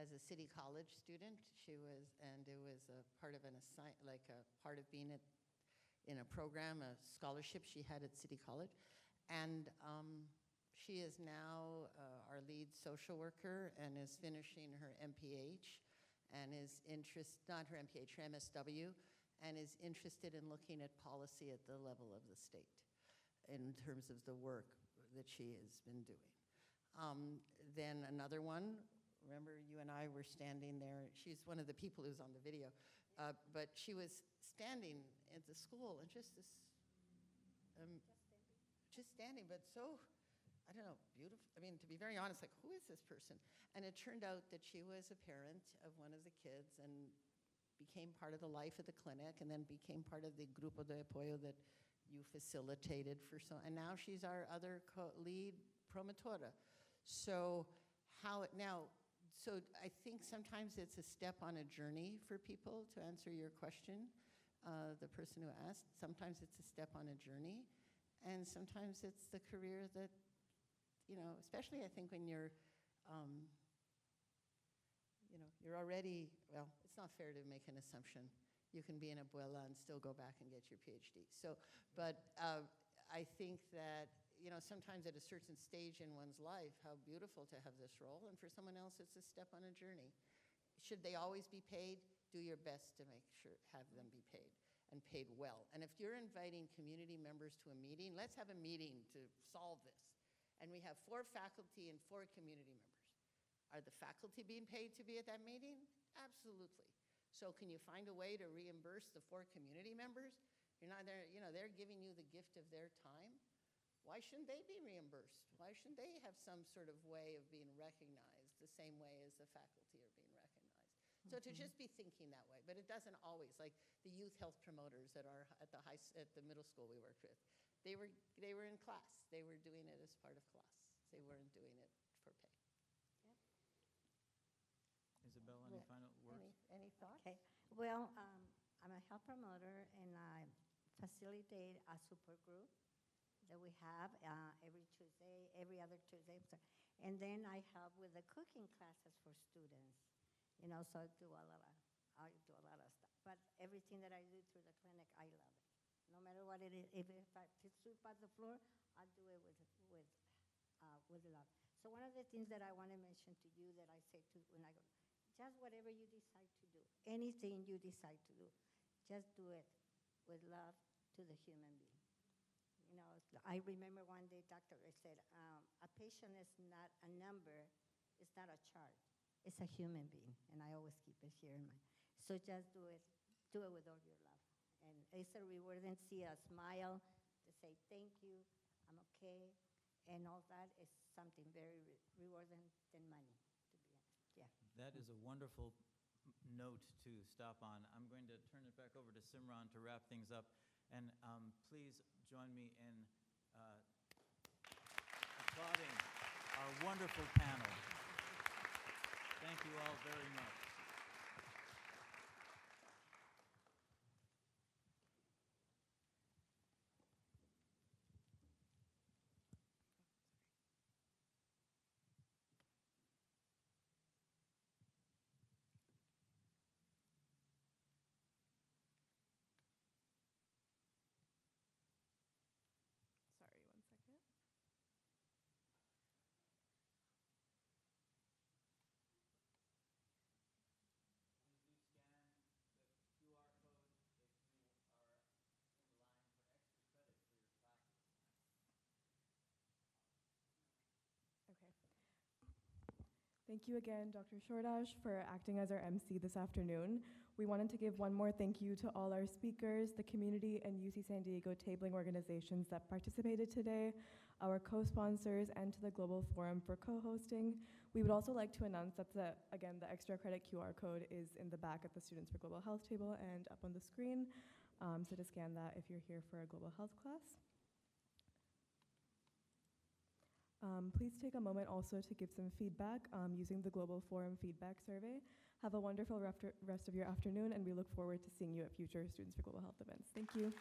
as a City College student. It was a part of part of being in a program, a scholarship she had at City College. And she is now our lead social worker and is finishing her MPH and is not her MPH, her MSW, and is interested in looking at policy at the level of the state in terms of the work that she has been doing. Then another one, remember you and I were standing there. She's one of the people who's on the video. But she was standing at the school and just standing, but so, I don't know, beautiful. I mean, to be very honest, like, who is this person? And it turned out that she was a parent of one of the kids and became part of the life of the clinic, and then became part of the grupo de apoyo that you facilitated and now she's our other lead promotora. So So I think sometimes it's a step on a journey for people, to answer your question, the person who asked. Sometimes it's a step on a journey, and sometimes it's the career that, especially I think when you're already, well, it's not fair to make an assumption. You can be an abuela and still go back and get your PhD. So, but I think that sometimes at a certain stage in one's life, how beautiful to have this role, and for someone else, it's a step on a journey. Should they always be paid? Do your best to have them be paid, and paid well. And if you're inviting community members to a meeting, let's have a meeting to solve this. And we have 4 faculty and 4 community members. Are the faculty being paid to be at that meeting? Absolutely. So can you find a way to reimburse the 4 community members? You're not there, they're giving you the gift of their time. Why shouldn't they be reimbursed? Why shouldn't they have some sort of way of being recognized the same way as the faculty are being recognized? So to just be thinking that way, but it doesn't always. Like the youth health promoters at the middle school we worked with, they were in class. They were doing it as part of class. they weren't doing it for pay. Isabel, any Yeah. final words? Any thoughts? Okay. Well, I'm a health promoter, and I facilitate a support group that we have every Tuesday, every other Tuesday. And then I help with the cooking classes for students. You know, so I do a lot of stuff. But everything that I do through the clinic, I love it. No matter what it is, if I sweep out the floor, I'll do it with love. So one of the things that I want to mention to you that I say to when I go, just whatever you decide to do, anything you decide to do, just do it with love to the human being. You know, I remember one day, doctor said, a patient is not a number, it's not a chart, it's a human being, and I always keep it here in mind. So just do it with all your love. And it's a rewarding to see a smile, to say thank you, I'm okay, and all that is something very rewarding than money, to be honest. Yeah. That is a wonderful note to stop on. I'm going to turn it back over to Simran to wrap things up. And please join me in applauding our wonderful panel. Thank you all very much. Sorry, one second. Please do scan the QR code if you are in line for extra credit for your classes. Okay. Thank you again, Dr. Shordash, for acting as our MC this afternoon. We wanted to give one more thank you to all our speakers, the community and UC San Diego tabling organizations that participated today, our co-sponsors, and to the Global Forum for co-hosting. We would also like to announce that, the extra credit QR code is in the back at the Students for Global Health table and up on the screen, so to scan that if you're here for a global health class. Please take a moment also to give some feedback using the Global Forum feedback survey. Have a wonderful rest of your afternoon, and we look forward to seeing you at future Students for Global Health events. Thank you.